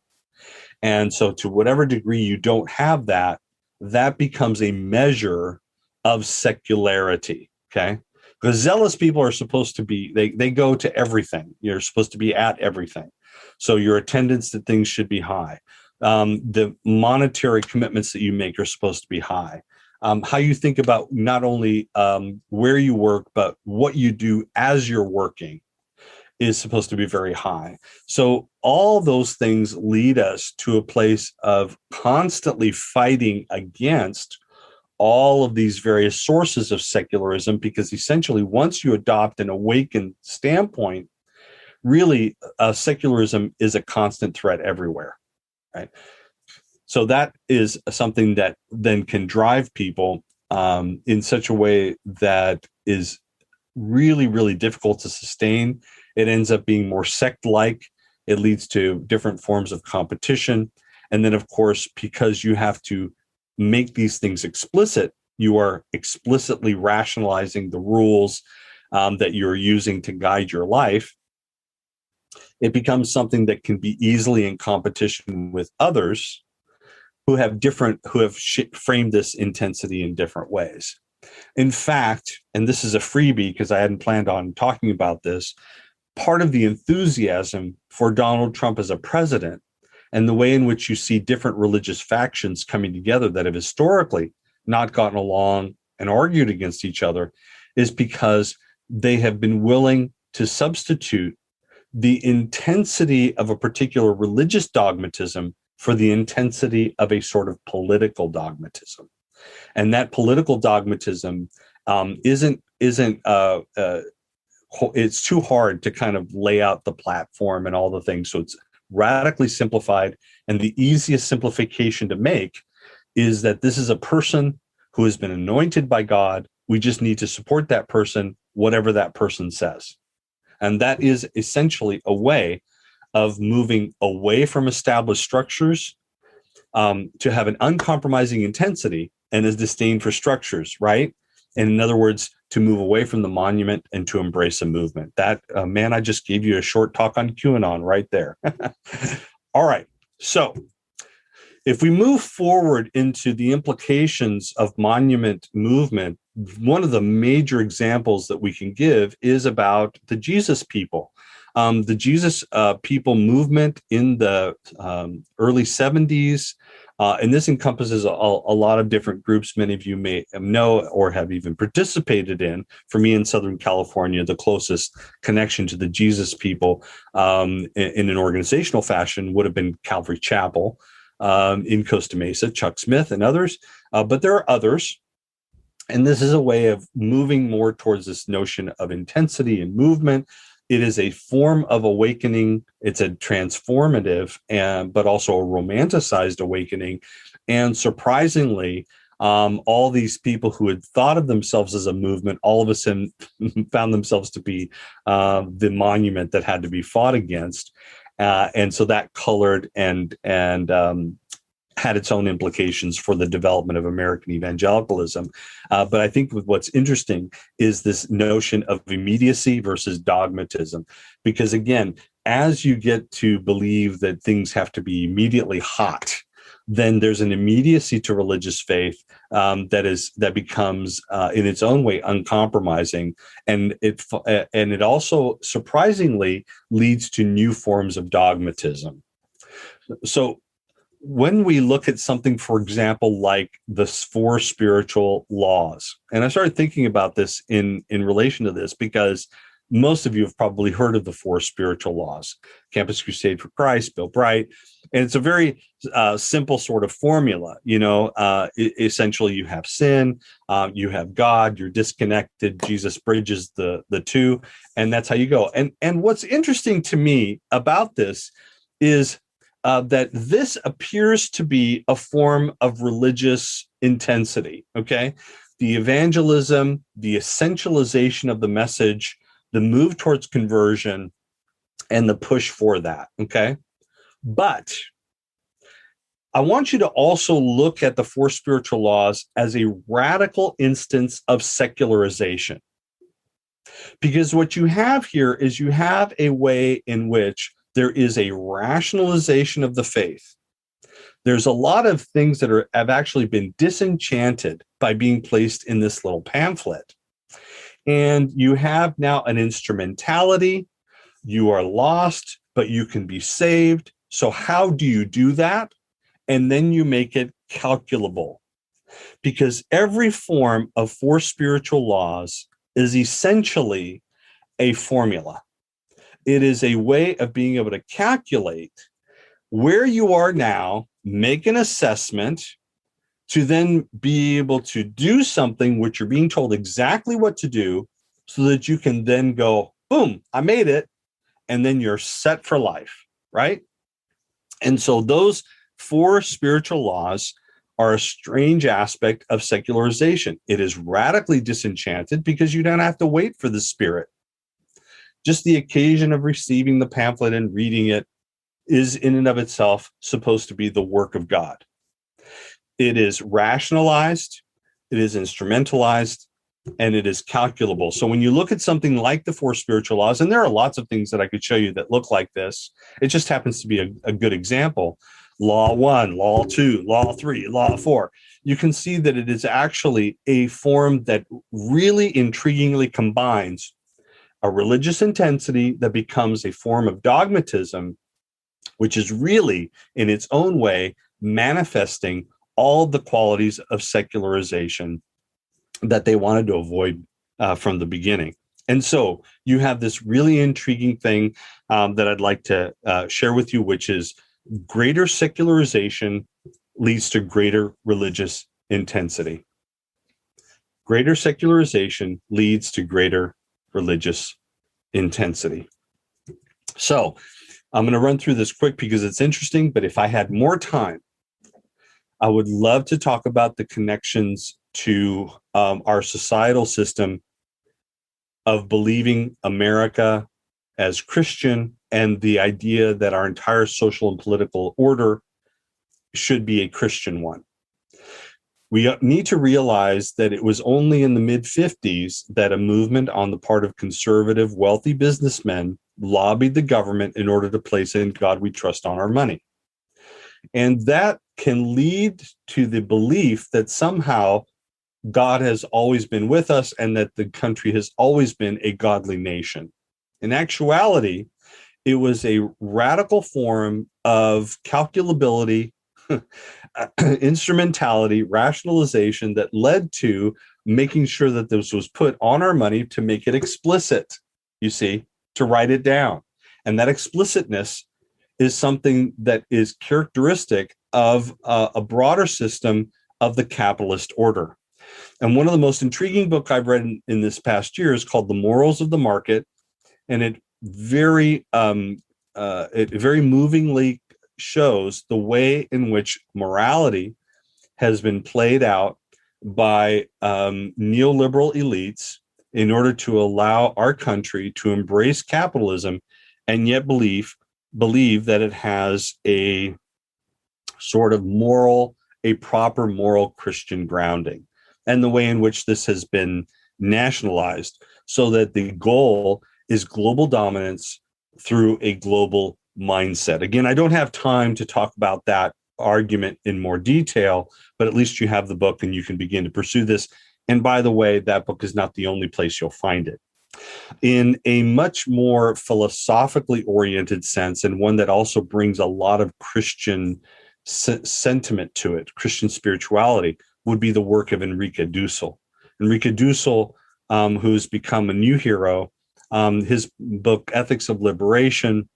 And so to whatever degree you don't have that, that becomes a measure of secularity, okay? Because zealous people are supposed to be, they go to everything. You're supposed to be at everything. So your attendance to things should be high. The monetary commitments that you make are supposed to be high. How you think about not only where you work, but what you do as you're working is supposed to be very high. So all those things lead us to a place of constantly fighting against all of these various sources of secularism, because essentially once you adopt an awakened standpoint, really secularism is a constant threat everywhere, right? So that is something that then can drive people in such a way that is really, really difficult to sustain. It ends up being more sect-like. It leads to different forms of competition. And then, of course, because you have to make these things explicit, you are explicitly rationalizing the rules that you're using to guide your life. It becomes something that can be easily in competition with others who have framed this intensity in different ways. In fact, and this is a freebie because I hadn't planned on talking about this, part of the enthusiasm for Donald Trump as a president and the way in which you see different religious factions coming together that have historically not gotten along and argued against each other is because they have been willing to substitute the intensity of a particular religious dogmatism for the intensity of a sort of political dogmatism. And that political dogmatism it's too hard to kind of lay out the platform and all the things. So it's radically simplified. And the easiest simplification to make is that this is a person who has been anointed by God. We just need to support that person, whatever that person says. And that is essentially a way of moving away from established structures to have an uncompromising intensity and a disdain for structures, right? And in other words, to move away from the monument and to embrace a movement. That, man, I just gave you a short talk on QAnon right there. All right. So if we move forward into the implications of monument movement, one of the major examples that we can give is about the Jesus people. The Jesus people movement in the early 70s, and this encompasses a lot of different groups many of you may know or have even participated in. For me in Southern California, the closest connection to the Jesus people in an organizational fashion would have been Calvary Chapel in Costa Mesa, Chuck Smith and others. But there are others. And this is a way of moving more towards this notion of intensity and movement. It is a form of awakening. It's a transformative but also a romanticized awakening. And surprisingly, all these people who had thought of themselves as a movement all of a sudden found themselves to be the monument that had to be fought against. And so that colored and had its own implications for the development of American evangelicalism. But I think what's interesting is this notion of immediacy versus dogmatism. Because again, as you get to believe that things have to be immediately hot, then there's an immediacy to religious faith that becomes in its own way uncompromising, and it also surprisingly leads to new forms of dogmatism. So when we look at something, for example, like the 4 spiritual laws, and I started thinking about this in relation to this because most of you have probably heard of the 4 spiritual laws, Campus Crusade for Christ, Bill Bright, and it's a very simple sort of formula. Essentially you have sin, you have God, you're disconnected, Jesus bridges the two, and that's how you go. And what's interesting to me about this is that this appears to be a form of religious intensity, okay? The evangelism, the essentialization of the message, the move towards conversion, and the push for that, okay? But I want you to also look at the 4 spiritual laws as a radical instance of secularization. Because what you have here is you have a way in which there is a rationalization of the faith. There's a lot of things that have actually been disenchanted by being placed in this little pamphlet. And you have now an instrumentality. You are lost, but you can be saved. So how do you do that? And then you make it calculable, because every form of four spiritual laws is essentially a formula. It is a way of being able to calculate where you are now, make an assessment, to then be able to do something which you're being told exactly what to do, so that you can then go, boom, I made it. And then you're set for life, right? And so those four spiritual laws are a strange aspect of secularization. It is radically disenchanted because you don't have to wait for the Spirit. Just the occasion of receiving the pamphlet and reading it is in and of itself supposed to be the work of God. It is rationalized, it is instrumentalized, and it is calculable. So when you look at something like the four spiritual laws, and there are lots of things that I could show you that look like this, it just happens to be a good example. Law 1, Law 2, Law 3, Law 4. You can see that it is actually a form that really intriguingly combines a religious intensity that becomes a form of dogmatism, which is really, in its own way, manifesting all the qualities of secularization that they wanted to avoid from the beginning. And so you have this really intriguing thing that I'd like to share with you, which is greater secularization leads to greater religious intensity. Greater secularization leads to greater religious intensity. So I'm going to run through this quick because it's interesting, but if I had more time, I would love to talk about the connections to our societal system of believing America as Christian and the idea that our entire social and political order should be a Christian one. We need to realize that it was only in the mid-50s that a movement on the part of conservative, wealthy businessmen lobbied the government in order to place "In God We Trust" on our money. And that can lead to the belief that somehow God has always been with us and that the country has always been a godly nation. In actuality, it was a radical form of calculability, instrumentality, rationalization that led to making sure that this was put on our money to make it explicit, you see, to write it down. And that explicitness is something that is characteristic of a broader system of the capitalist order. And one of the most intriguing books I've read in this past year is called The Morals of the Market. And it very movingly shows the way in which morality has been played out by neoliberal elites in order to allow our country to embrace capitalism and yet believe that it has a sort of a proper moral Christian grounding, and the way in which this has been nationalized so that the goal is global dominance through a global mindset. Again, I don't have time to talk about that argument in more detail, but at least you have the book and you can begin to pursue this. And by the way, that book is not the only place you'll find it. In a much more philosophically oriented sense, and one that also brings a lot of Christian sentiment to it, Christian spirituality, would be the work of Enrique Dussel. Enrique Dussel, who's become a new hero, his book, Ethics of Liberation,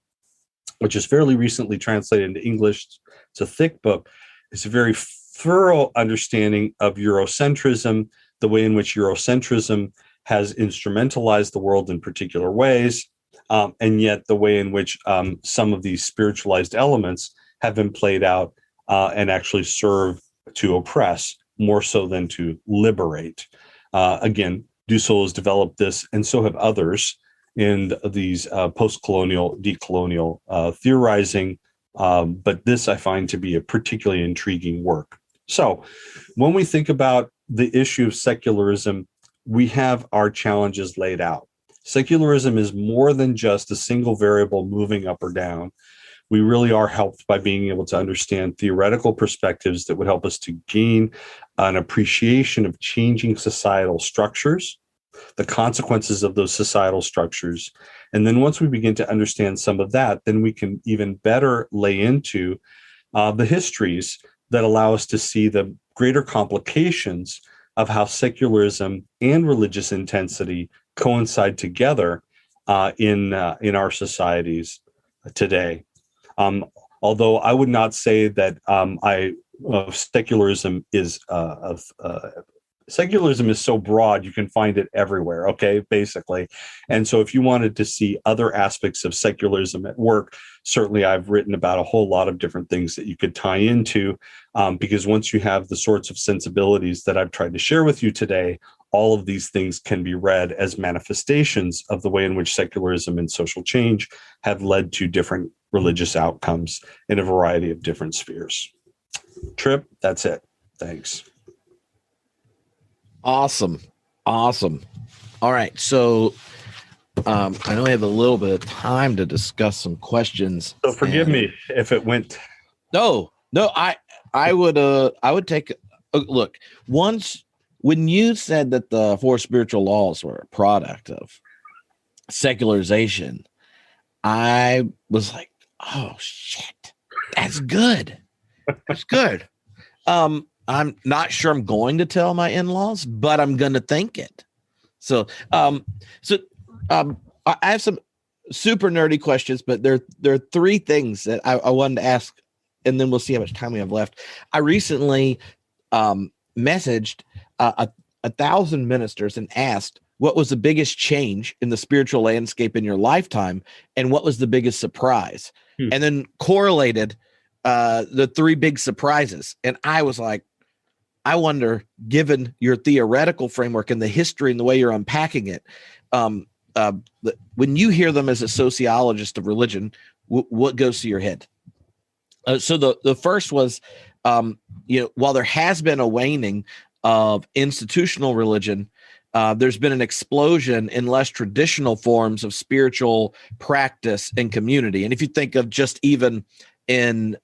which is fairly recently translated into English. It's a thick book. It's a very thorough understanding of Eurocentrism, the way in which Eurocentrism has instrumentalized the world in particular ways, and yet the way in which some of these spiritualized elements have been played out and actually serve to oppress more so than to liberate. Again, Dussel has developed this, and so have others in these post-colonial, decolonial theorizing. But this I find to be a particularly intriguing work. So when we think about the issue of secularism, we have our challenges laid out. Secularism is more than just a single variable moving up or down. We really are helped by being able to understand theoretical perspectives that would help us to gain an appreciation of changing societal structures, the consequences of those societal structures. And then once we begin to understand some of that, then we can even better lay into the histories that allow us to see the greater complications of how secularism and religious intensity coincide together in our societies today. Although I would not say that secularism is secularism is so broad, you can find it everywhere, okay, basically. And so if you wanted to see other aspects of secularism at work, certainly I've written about a whole lot of different things that you could tie into, because once you have the sorts of sensibilities that I've tried to share with you today, all of these things can be read as manifestations of the way in which secularism and social change have led to different religious outcomes in a variety of different spheres. Trip, that's it. Thanks. Awesome. All right. So I know we have a little bit of time to discuss some questions. So forgive me if it went. No, I would take a look. Once when you said that the four spiritual laws were a product of secularization, I was like, oh shit, that's good. That's good. I'm not sure I'm going to tell my in-laws, but I'm going to think it. So I have some super nerdy questions, but there are three things that I wanted to ask, and then we'll see how much time we have left. I recently messaged 1,000 ministers and asked what was the biggest change in the spiritual landscape in your lifetime, and what was the biggest surprise, and then correlated the three big surprises. And I was like, I wonder, given your theoretical framework and the history and the way you're unpacking it, when you hear them as a sociologist of religion, what goes to your head? So the first was, while there has been a waning of institutional religion, there's been an explosion in less traditional forms of spiritual practice and community. And if you think of just even in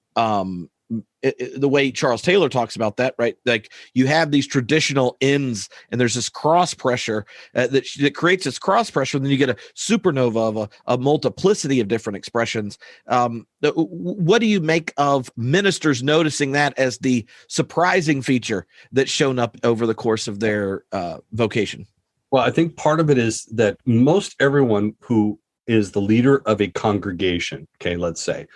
the way Charles Taylor talks about that, right? Like you have these traditional ends, and there's this cross pressure that creates this cross pressure. And then you get a supernova of a multiplicity of different expressions. What do you make of ministers noticing that as the surprising feature that's shown up over the course of their vocation? Well, I think part of it is that most everyone who is the leader of a congregation, okay, let's say,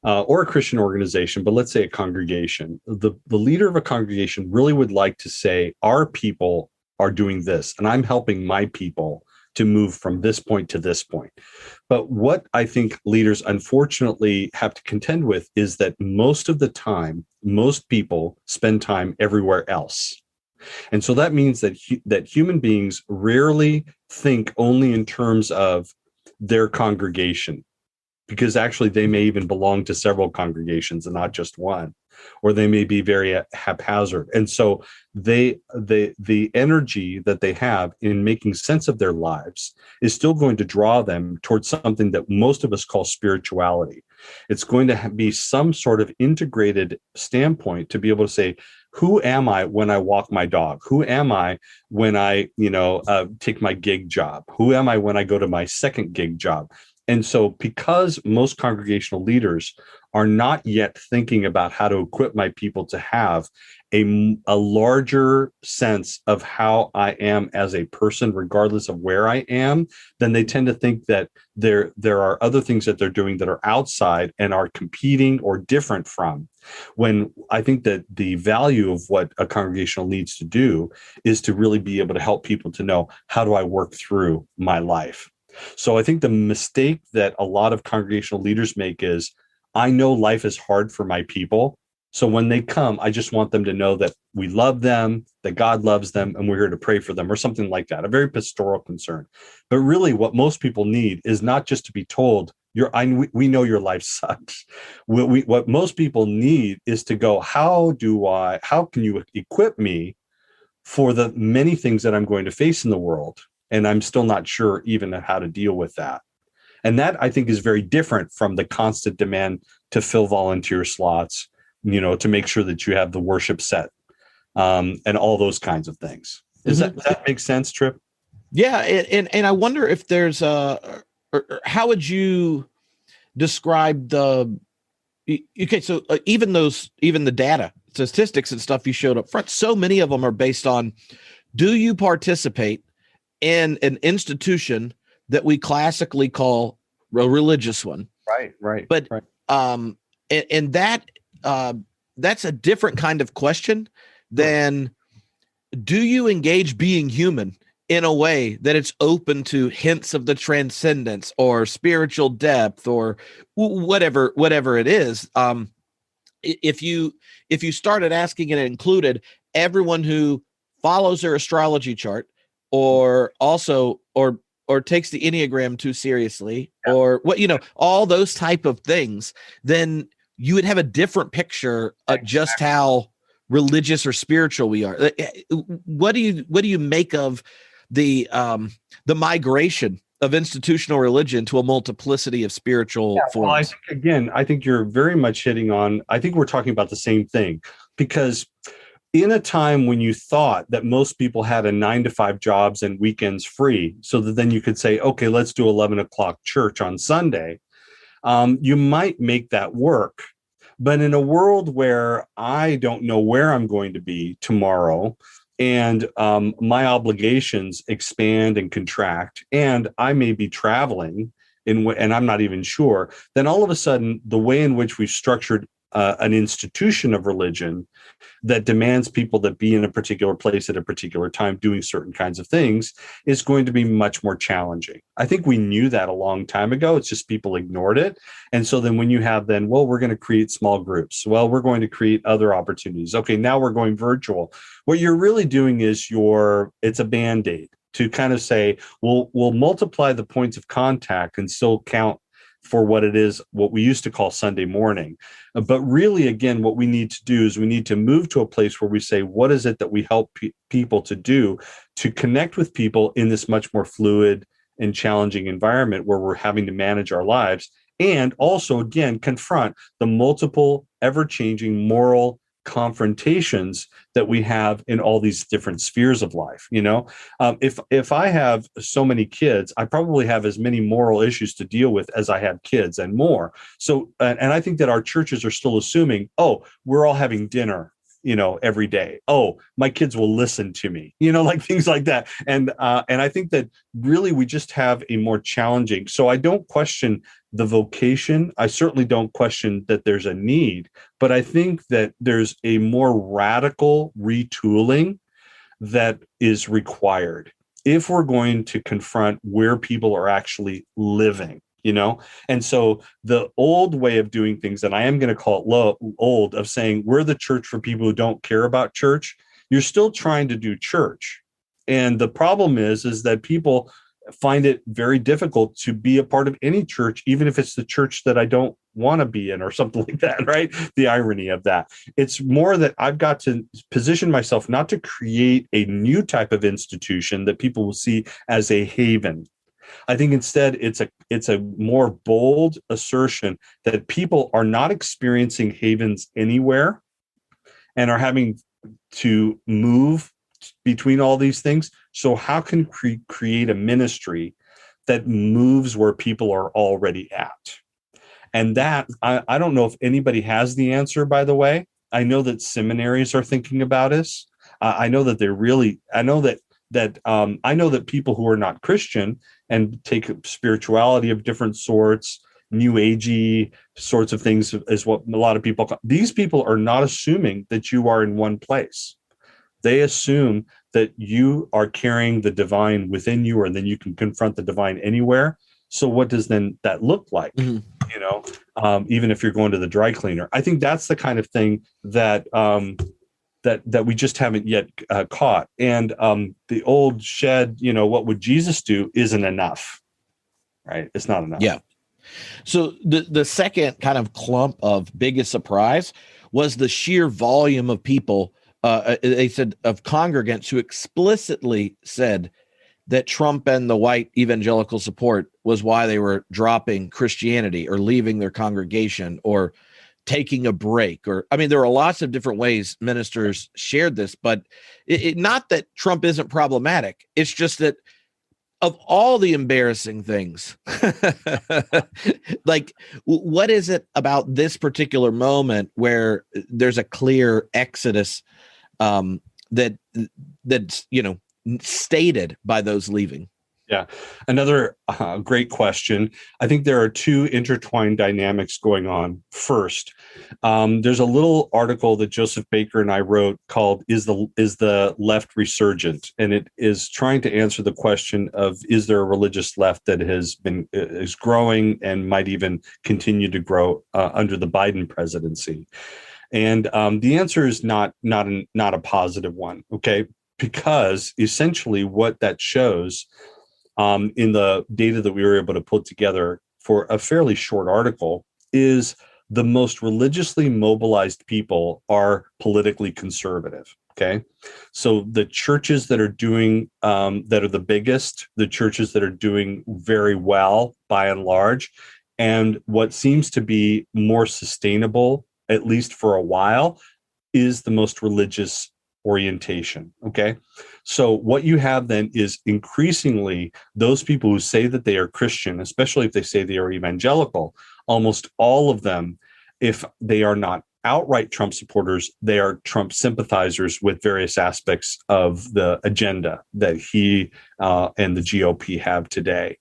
or a Christian organization, but let's say a congregation, the leader of a congregation really would like to say, our people are doing this, and I'm helping my people to move from this point to this point. But what I think leaders unfortunately have to contend with is that most of the time, most people spend time everywhere else. And so that means that that human beings rarely think only in terms of their congregation, because actually they may even belong to several congregations and not just one, or they may be very haphazard. And so the energy that they have in making sense of their lives is still going to draw them towards something that most of us call spirituality. It's going to be some sort of integrated standpoint to be able to say, who am I when I walk my dog? Who am I when I, take my gig job? Who am I when I go to my second gig job? And so because most congregational leaders are not yet thinking about how to equip my people to have a larger sense of how I am as a person, regardless of where I am, then they tend to think that there are other things that they're doing that are outside and are competing or different from. When I think that the value of what a congregational needs to do is to really be able to help people to know, how do I work through my life? So I think the mistake that a lot of congregational leaders make is, I know life is hard for my people. So when they come, I just want them to know that we love them, that God loves them, and we're here to pray for them, or something like that, a very pastoral concern. But really what most people need is not just to be told, we know your life sucks. What most people need is to go, how can you equip me for the many things that I'm going to face in the world? And I'm still not sure even how to deal with that. And that, I think, is very different from the constant demand to fill volunteer slots, to make sure that you have the worship set, and all those kinds of things. Does that make sense, Trip? Yeah, and I wonder if there's or how would you describe the okay, so even the data, statistics and stuff you showed up front, so many of them are based on, do you participate in an institution that we classically call a religious one? Right. But and that that's a different kind of question than, do you engage being human in a way that it's open to hints of the transcendence or spiritual depth or whatever it is. If you started asking and it included everyone who follows their astrology chart, or also or takes the Enneagram too seriously, or what, all those type of things, then you would have a different picture of just how religious or spiritual we are. What do you make of the migration of institutional religion to a multiplicity of spiritual forms? Well, I think you're very much hitting on, I think we're talking about the same thing, because in a time when you thought that most people had a 9-to-5 jobs and weekends free, so that then you could say, okay, let's do 11 o'clock church on Sunday, you might make that work. But in a world where I don't know where I'm going to be tomorrow, and my obligations expand and contract, and I may be traveling and I'm not even sure, then all of a sudden, the way in which we've structured an institution of religion that demands people that be in a particular place at a particular time doing certain kinds of things is going to be much more challenging. I think we knew that a long time ago. It's just people ignored it. And so then when you have we're going to create small groups. Well, we're going to create other opportunities. Okay, now we're going virtual. What you're really doing is it's a Band-Aid to kind of say, we'll multiply the points of contact and still count for what it is, what we used to call Sunday morning. But really, again, what we need to do is we need to move to a place where we say, what is it that we help people to do to connect with people in this much more fluid and challenging environment where we're having to manage our lives, and also, again, confront the multiple, ever-changing moral confrontations that we have in all these different spheres of life. If I have so many kids, I probably have as many moral issues to deal with as I have kids and more. So, and I think that our churches are still assuming, oh, we're all having dinner, every day. Oh, my kids will listen to me, like things like that. And I think that really we just have a more challenging. So I don't question the vocation. I certainly don't question that there's a need, but I think that there's a more radical retooling that is required if we're going to confront where people are actually living. And so the old way of doing things, and I am going to call it old, of saying we're the church for people who don't care about church, you're still trying to do church. And the problem is that people find it very difficult to be a part of any church, even if it's the church that I don't want to be in or something like that, right? The irony of that. It's more that I've got to position myself not to create a new type of institution that people will see as a haven. I think instead it's a more bold assertion that people are not experiencing havens anywhere and are having to move between all these things. So how can we create a ministry that moves where people are already at? And that, I don't know if anybody has the answer, by the way. I know that seminaries are thinking about this. I know that I know that people who are not Christian and take spirituality of different sorts, new agey sorts of things is what a lot of people call. These people are not assuming that you are in one place. They assume that you are carrying the divine within you, and then you can confront the divine anywhere. So what does then that look like? Mm-hmm. Even if you're going to the dry cleaner, I think that's the kind of thing that that we just haven't yet caught. And the old shed, what would Jesus do, isn't enough, right? It's not enough. Yeah. So the second kind of clump of biggest surprise was the sheer volume of people. They said of congregants who explicitly said that Trump and the white evangelical support was why they were dropping Christianity or leaving their congregation or taking a break. Or, I mean, there are lots of different ways ministers shared this, but not that Trump isn't problematic. It's just that of all the embarrassing things, like, what is it about this particular moment where there's a clear exodus that's stated by those leaving? Yeah. Another great question. I think there are two intertwined dynamics going on. First, there's a little article that Joseph Baker and I wrote called "Is the Left Resurgent?" And it is trying to answer the question of, is there a religious left that is growing and might even continue to grow under the Biden presidency? And the answer is not a positive one. Okay, because essentially what that shows, in the data that we were able to put together for a fairly short article, is the most religiously mobilized people are politically conservative. Okay, so the churches that are doing that are the biggest, the churches that are doing very well by and large, and what seems to be more sustainable, at least for a while, is the most religious orientation. Okay. So what you have then is increasingly those people who say that they are Christian, especially if they say they are evangelical, almost all of them, if they are not outright Trump supporters, they are Trump sympathizers with various aspects of the agenda that he and the GOP have today.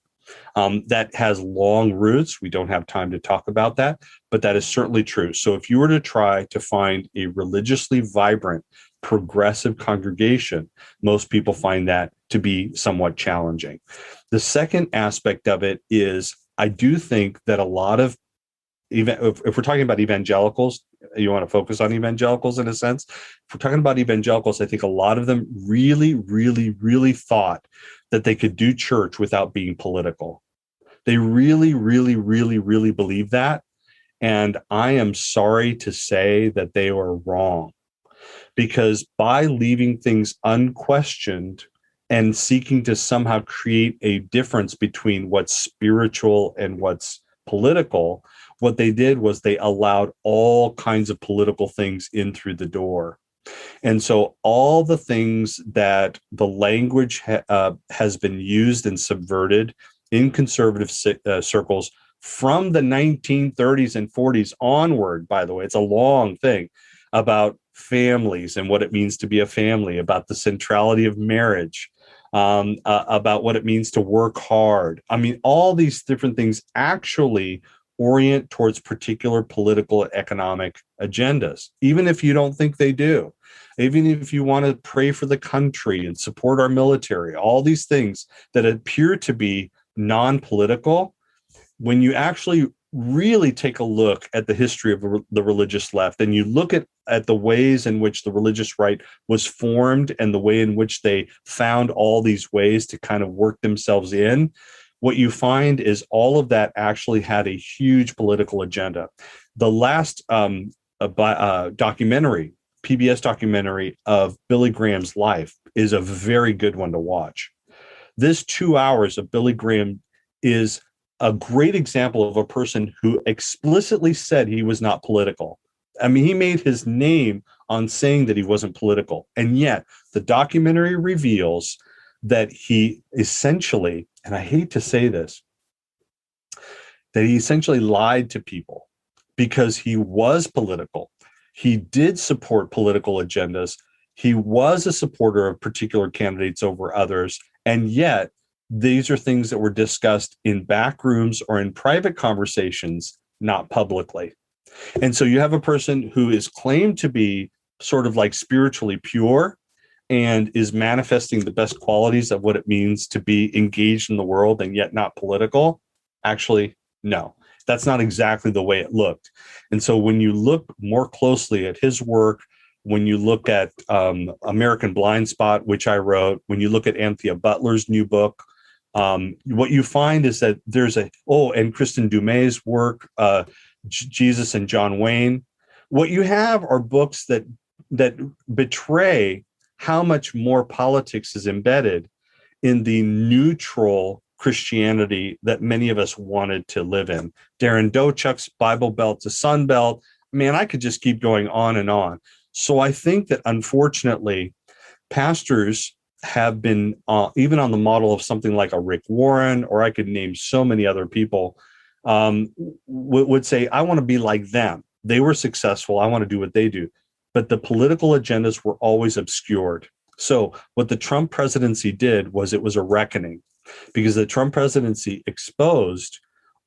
That has long roots. We don't have time to talk about that, but that is certainly true. So if you were to try to find a religiously vibrant, progressive congregation, most people find that to be somewhat challenging. The second aspect of it is, I do think that a lot of, even if we're talking about evangelicals, you want to focus on evangelicals in a sense. If we're talking about evangelicals, I think a lot of them really, really, really thought that they could do church without being political. They really, really, really, really believe that. And I am sorry to say that they were wrong, because by leaving things unquestioned and seeking to somehow create a difference between what's spiritual and what's political, what they did was they allowed all kinds of political things in through the door. And so all the things that the language has been used and subverted in conservative circles from the 1930s and 40s onward, by the way, it's a long thing, about families and what it means to be a family, about the centrality of marriage, about what it means to work hard. I mean, all these different things actually orient towards particular political and economic agendas, even if you don't think they do. Even if you want to pray for the country and support our military, all these things that appear to be non-political, when you actually really take a look at the history of the religious left, and you look at the ways in which the religious right was formed and the way in which they found all these ways to kind of work themselves in, what you find is all of that actually had a huge political agenda. The last documentary, PBS documentary of Billy Graham's life, is a very good one to watch. This 2 hours of Billy Graham is a great example of a person who explicitly said he was not political. I mean, he made his name on saying that he wasn't political. And yet the documentary reveals that he essentially, and I hate to say this, that he essentially lied to people because he was political. He did support political agendas. He was a supporter of particular candidates over others. And yet these are things that were discussed in back rooms or in private conversations, not publicly. And so you have a person who is claimed to be sort of like spiritually pure and is manifesting the best qualities of what it means to be engaged in the world and yet not political. Actually, no, that's not exactly the way it looked. And so when you look more closely at his work, when you look at American Blindspot, which I wrote, when you look at Anthea Butler's new book, what you find is that there's and Kristen Dumais' work, Jesus and John Wayne. What you have are books that betray how much more politics is embedded in the neutral Christianity that many of us wanted to live in. Darren Dochuk's Bible Belt to Sun Belt. Man, I could just keep going on and on. So I think that unfortunately, pastors have been, even on the model of something like a Rick Warren, or I could name so many other people, would say, I want to be like them. They were successful. I want to do what they do. But the political agendas were always obscured. So what the Trump presidency did was it was a reckoning, because the Trump presidency exposed,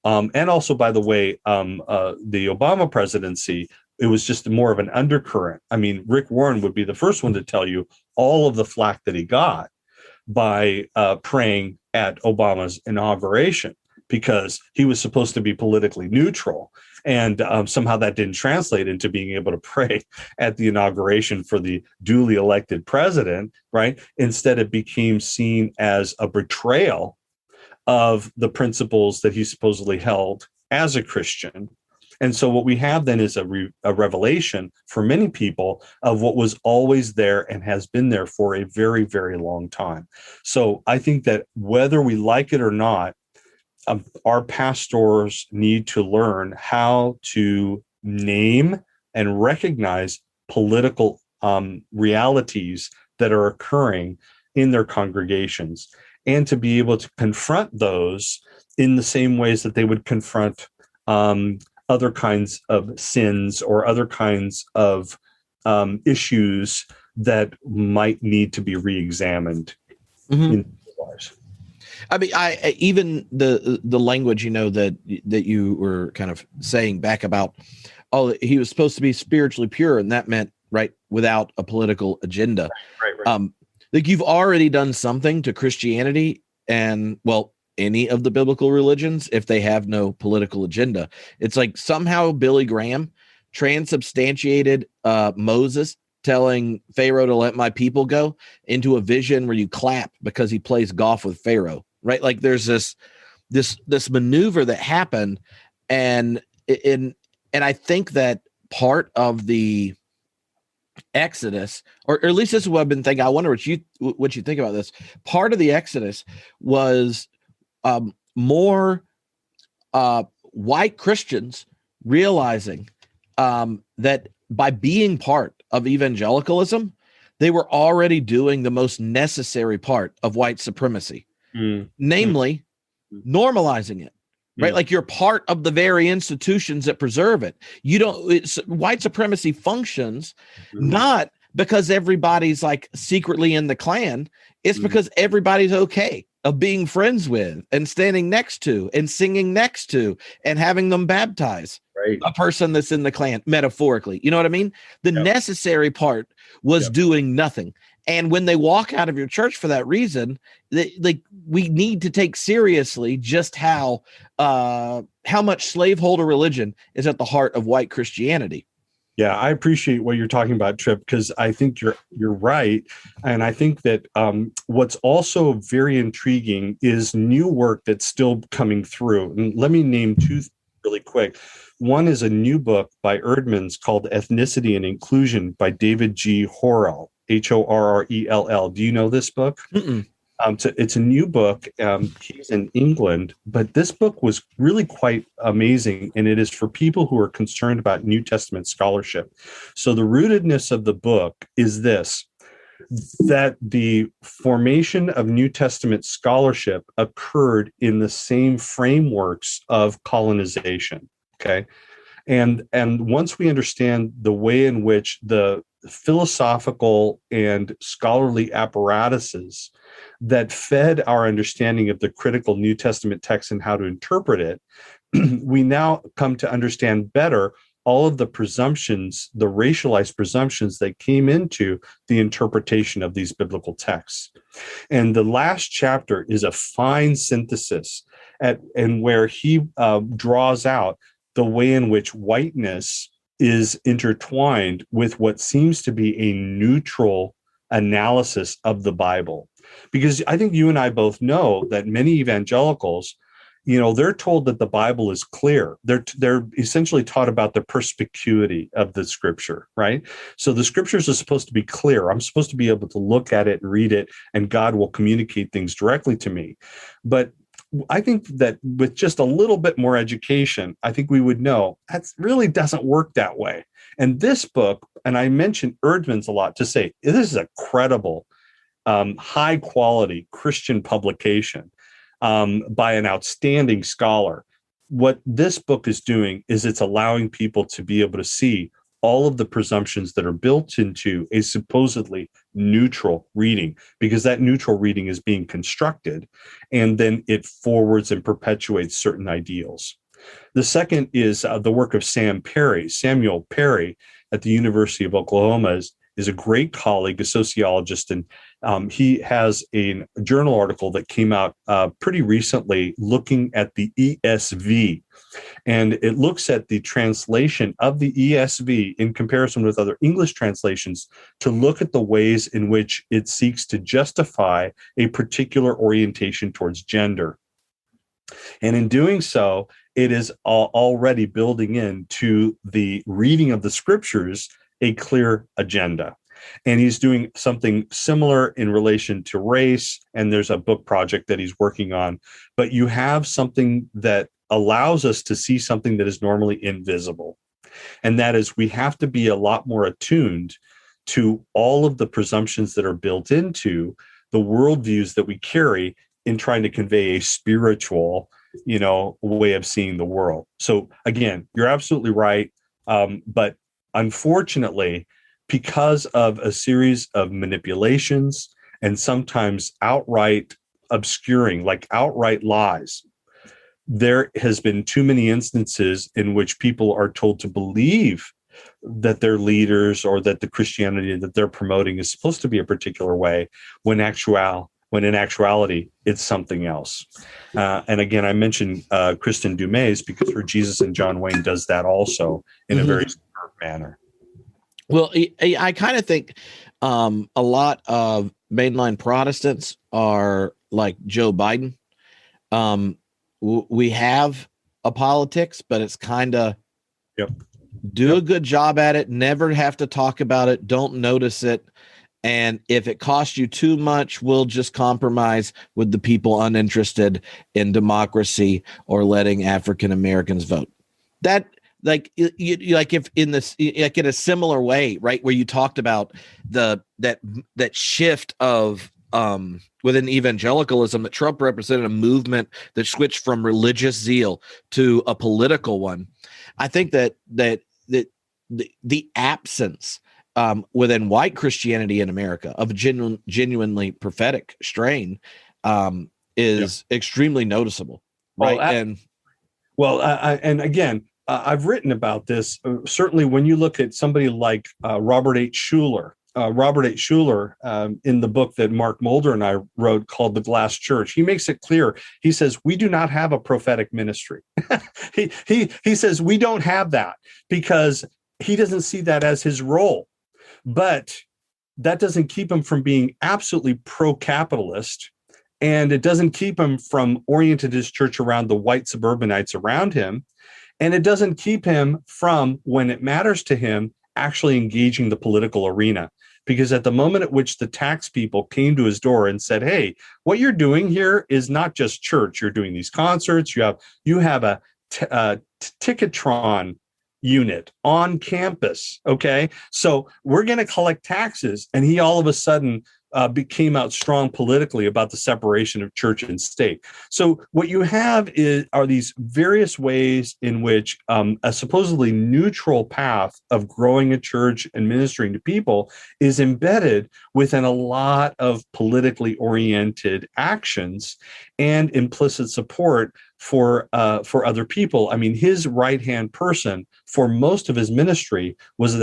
and also, by the way, the Obama presidency, it was just more of an undercurrent. I mean, Rick Warren would be the first one to tell you all of the flack that he got by praying at Obama's inauguration, because he was supposed to be politically neutral. And somehow that didn't translate into being able to pray at the inauguration for the duly elected president, right? Instead, it became seen as a betrayal of the principles that he supposedly held as a Christian. And so what we have then is a revelation for many people of what was always there and has been there for a very, very long time. So I think that whether we like it or not, our pastors need to learn how to name and recognize political realities that are occurring in their congregations, and to be able to confront those in the same ways that they would confront other kinds of sins or other kinds of issues that might need to be re-examined in their lives. I mean, I even the language, that you were kind of saying back about, he was supposed to be spiritually pure, and that meant without a political agenda. Right. Like, you've already done something to Christianity and, well, any of the biblical religions if they have no political agenda. It's like somehow Billy Graham transubstantiated Moses telling Pharaoh to let my people go into a vision where you clap because he plays golf with Pharaoh, right? Like, there's this maneuver that happened, and I think that part of the Exodus, or at least this is what I've been thinking. I wonder what you think about this. Part of the Exodus was more white Christians realizing that by being part of evangelicalism, they were already doing the most necessary part of white supremacy, namely normalizing it. Right. Like, you're part of the very institutions that preserve it. White supremacy functions not because everybody's like secretly in the Klan. It's because everybody's okay of being friends with and standing next to and singing next to and having them baptize a person that's in the Klan, metaphorically. You know what I mean? The necessary part was doing nothing. And when they walk out of your church for that reason, we need to take seriously just how much slaveholder religion is at the heart of white Christianity. Yeah, I appreciate what you're talking about, Tripp, because I think you're right. And I think that what's also very intriguing is new work that's still coming through. And let me name two really quick. One is a new book by Erdmans called Ethnicity and Inclusion by David G. Horrell, Horrell. Do you know this book? It's a new book. He's in England, but this book was really quite amazing, and it is for people who are concerned about New Testament scholarship. So the rootedness of the book is this, that the formation of New Testament scholarship occurred in the same frameworks of colonization, okay? And once we understand the way in which the philosophical and scholarly apparatuses that fed our understanding of the critical New Testament text and how to interpret it, we now come to understand better all of the presumptions, the racialized presumptions that came into the interpretation of these biblical texts. And the last chapter is a fine synthesis and where he draws out the way in which whiteness is intertwined with what seems to be a neutral analysis of the Bible. Because I think you and I both know that many evangelicals, they're told that the Bible is clear. They're essentially taught about the perspicuity of the scripture, right? So the scriptures are supposed to be clear. I'm supposed to be able to look at it and read it, and God will communicate things directly to me. But I think that with just a little bit more education, I think we would know that really doesn't work that way. And this book, and I mentioned Erdmans a lot to say, this is a credible high quality Christian publication by an outstanding scholar. What this book is doing is it's allowing people to be able to see all of the presumptions that are built into a supposedly neutral reading, because that neutral reading is being constructed, and then it forwards and perpetuates certain ideals. The second is the work of Samuel Perry at the University of Oklahoma is a great colleague, a sociologist, and he has a journal article that came out pretty recently looking at the ESV. And it looks at the translation of the ESV in comparison with other English translations to look at the ways in which it seeks to justify a particular orientation towards gender. And in doing so, it is already building into the reading of the scriptures a clear agenda. And he's doing something similar in relation to race. And there's a book project that he's working on. But you have something that allows us to see something that is normally invisible. And that is, we have to be a lot more attuned to all of the presumptions that are built into the worldviews that we carry in trying to convey a spiritual, way of seeing the world. So again, you're absolutely right. But unfortunately, because of a series of manipulations and sometimes outright obscuring, like outright lies, there has been too many instances in which people are told to believe that their leaders or that the Christianity that they're promoting is supposed to be a particular way, when in actuality, it's something else. And again, I mentioned Kristen Dumas because her Jesus and John Wayne does that also in a very smart manner. Well, I kind of think a lot of mainline Protestants are like Joe Biden. We have a politics, but it's kind of do a good job at it. Never have to talk about it. Don't notice it. And if it costs you too much, we'll just compromise with the people uninterested in democracy or letting African Americans vote. That, like if in this, like in a similar way, right, where you talked about that shift of within evangelicalism, that Trump represented a movement that switched from religious zeal to a political one. I think that the absence within white Christianity in America of a genuinely prophetic strain is extremely noticeable, right? And again, I've written about this. Certainly, when you look at somebody like Robert H. Schuller, in the book that Mark Mulder and I wrote called The Glass Church, he makes it clear. He says, we do not have a prophetic ministry. he says we don't have that because he doesn't see that as his role. But that doesn't keep him from being absolutely pro-capitalist, and it doesn't keep him from orienting his church around the white suburbanites around him, and it doesn't keep him from, when it matters to him, actually engaging the political arena. Because at the moment at which the tax people came to his door and said, hey, what you're doing here is not just church. You're doing these concerts. You have a Ticketron unit on campus. Okay. So we're going to collect taxes. And he all of a sudden came out strong politically about the separation of church and state. So what you have are these various ways in which a supposedly neutral path of growing a church and ministering to people is embedded within a lot of politically oriented actions and implicit support for other people. I mean, his right-hand person for most of his ministry was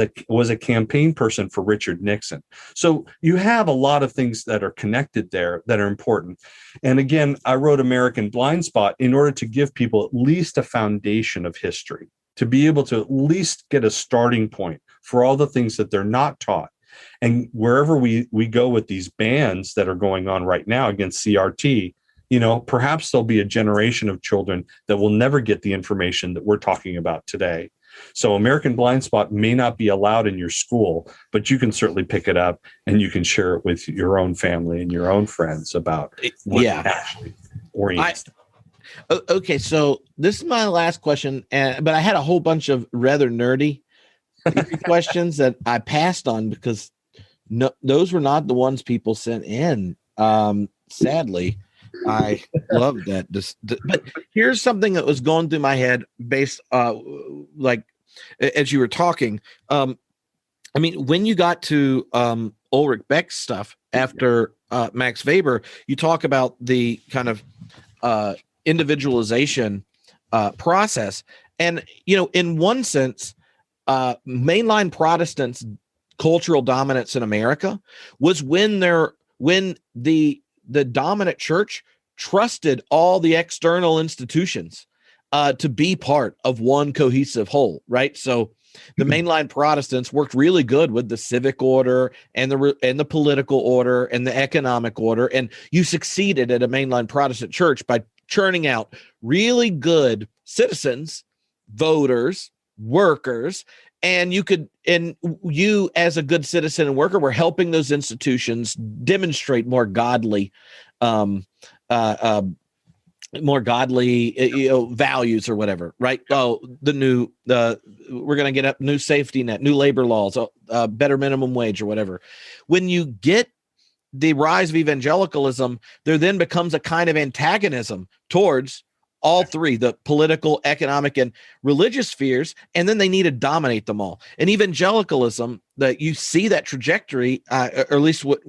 a campaign person for Richard Nixon. So you have a lot of things that are connected there that are important. And again, I wrote American Blindspot in order to give people at least a foundation of history, to be able to at least get a starting point for all the things that they're not taught. And wherever we go with these bans that are going on right now against CRT, perhaps there'll be a generation of children that will never get the information that we're talking about today. So American Blindspot may not be allowed in your school, but you can certainly pick it up and you can share it with your own family and your own friends about what actually orients. Okay, so this is my last question, but I had a whole bunch of rather nerdy questions that I passed on because No, those were not the ones people sent in. Sadly, I love that. But here's something that was going through my head based, like as you were talking. I mean, when you got to Ulrich Beck's stuff after Max Weber, you talk about the kind of individualization process, and in one sense, mainline Protestants' cultural dominance in America was when the dominant church trusted all the external institutions to be part of one cohesive whole, right? So the mainline Protestants worked really good with the civic order and the political order and the economic order, and you succeeded at a mainline Protestant church by churning out really good citizens, voters, workers, and you as a good citizen and worker were helping those institutions demonstrate more godly values or whatever, right? Oh, we're going to get a new safety net, new labor laws, better minimum wage or whatever. When you get the rise of evangelicalism, there then becomes a kind of antagonism towards all three, the political, economic, and religious spheres, and then they need to dominate them all. And evangelicalism, that you see that trajectory, or at least what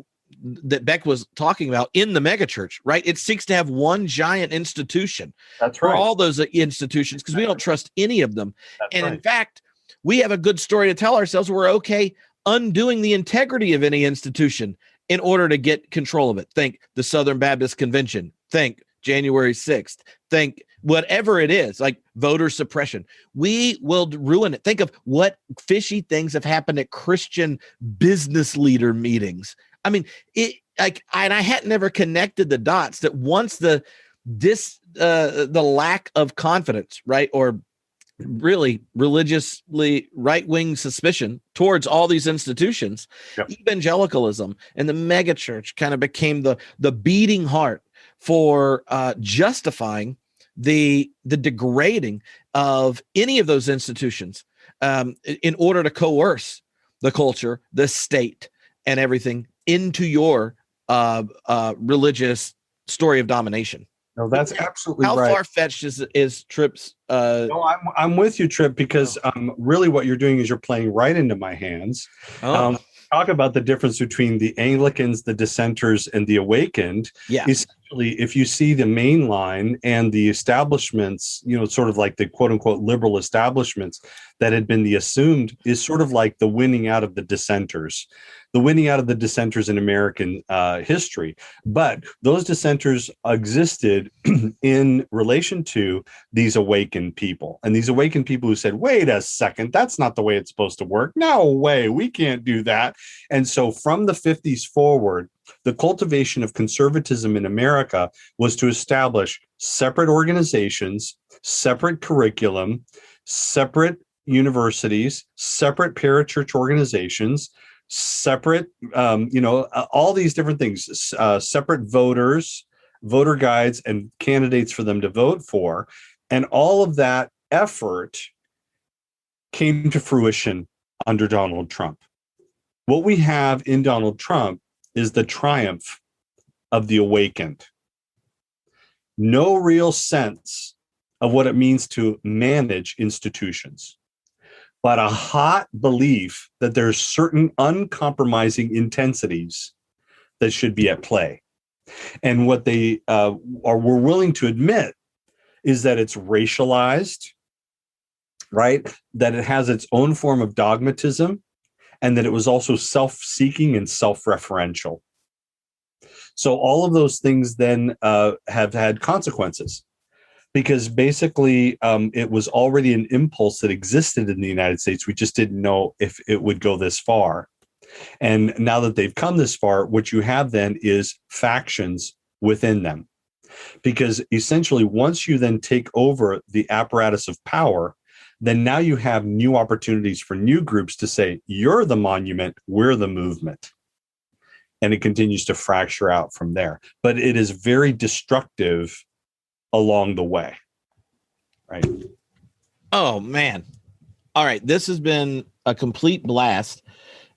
that Beck was talking about in the megachurch, right? It seeks to have one giant institution. That's for right. all those institutions, because we don't trust any of them. That's and right. In fact, we have a good story to tell ourselves. We're okay undoing the integrity of any institution in order to get control of it. Think the Southern Baptist Convention. Think January 6th. Think whatever it is, like voter suppression. We will ruin it. Think of what fishy things have happened at Christian business leader meetings. I mean, and I had never connected the dots that once the lack of confidence, right, or really religiously right-wing suspicion towards all these institutions, Yep. evangelicalism and the megachurch kind of became the beating heart for justifying the degrading of any of those institutions in order to coerce the culture, the state, and everything into your religious story of domination. No, that's absolutely How right. How far-fetched is Tripp's? No, I'm with you, Tripp, because really what you're doing is you're playing right into my hands. Talk about the difference between the Anglicans, the dissenters, and the awakened. Yeah. Essentially, if you see the main line and the establishments, sort of like the quote unquote liberal establishments that had been the assumed, is sort of like the winning out of the dissenters. The winning out of the dissenters in American history. But those dissenters existed in relation to these awakened people. And these awakened people who said, wait a second, that's not the way it's supposed to work. No way, we can't do that. And so from the 50s forward, the cultivation of conservatism in America was to establish separate organizations, separate curriculum, separate universities, separate parachurch organizations, separate, all these different things, separate voters, voter guides, and candidates for them to vote for. And all of that effort came to fruition under Donald Trump. What we have in Donald Trump is the triumph of the awakened. No real sense of what it means to manage institutions, but a hot belief that there's certain uncompromising intensities that should be at play. And what they were willing to admit is that it's racialized, right? That it has its own form of dogmatism, and that it was also self-seeking and self-referential. So all of those things then have had consequences, because basically it was already an impulse that existed in the United States. We just didn't know if it would go this far. And now that they've come this far, what you have then is factions within them. Because essentially, once you then take over the apparatus of power, then now you have new opportunities for new groups to say, you're the monument, we're the movement. And it continues to fracture out from there. But it is very destructive along the way. Right. Oh, man. All right. This has been a complete blast.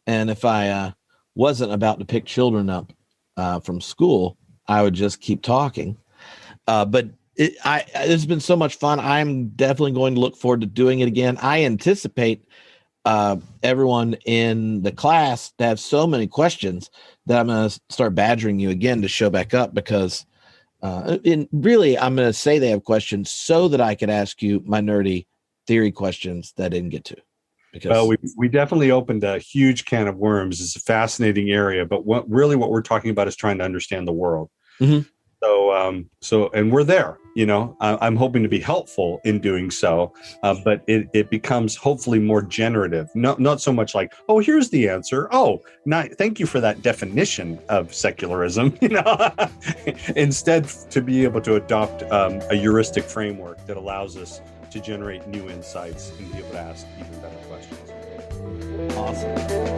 And if I wasn't about to pick children up from school, I would just keep talking. But it's been so much fun. I'm definitely going to look forward to doing it again. I anticipate everyone in the class to have so many questions that I'm going to start badgering you again to show back up, because really, I'm going to say they have questions so that I could ask you my nerdy theory questions that I didn't get to. Because, well, we definitely opened a huge can of worms. It's a fascinating area, but what we're talking about is trying to understand the world. Mm-hmm. So, and we're there, I'm hoping to be helpful in doing so, but it becomes hopefully more generative, not so much like, oh, here's the answer. Oh, thank you for that definition of secularism, instead to be able to adopt a heuristic framework that allows us to generate new insights and be able to ask even better questions. Awesome.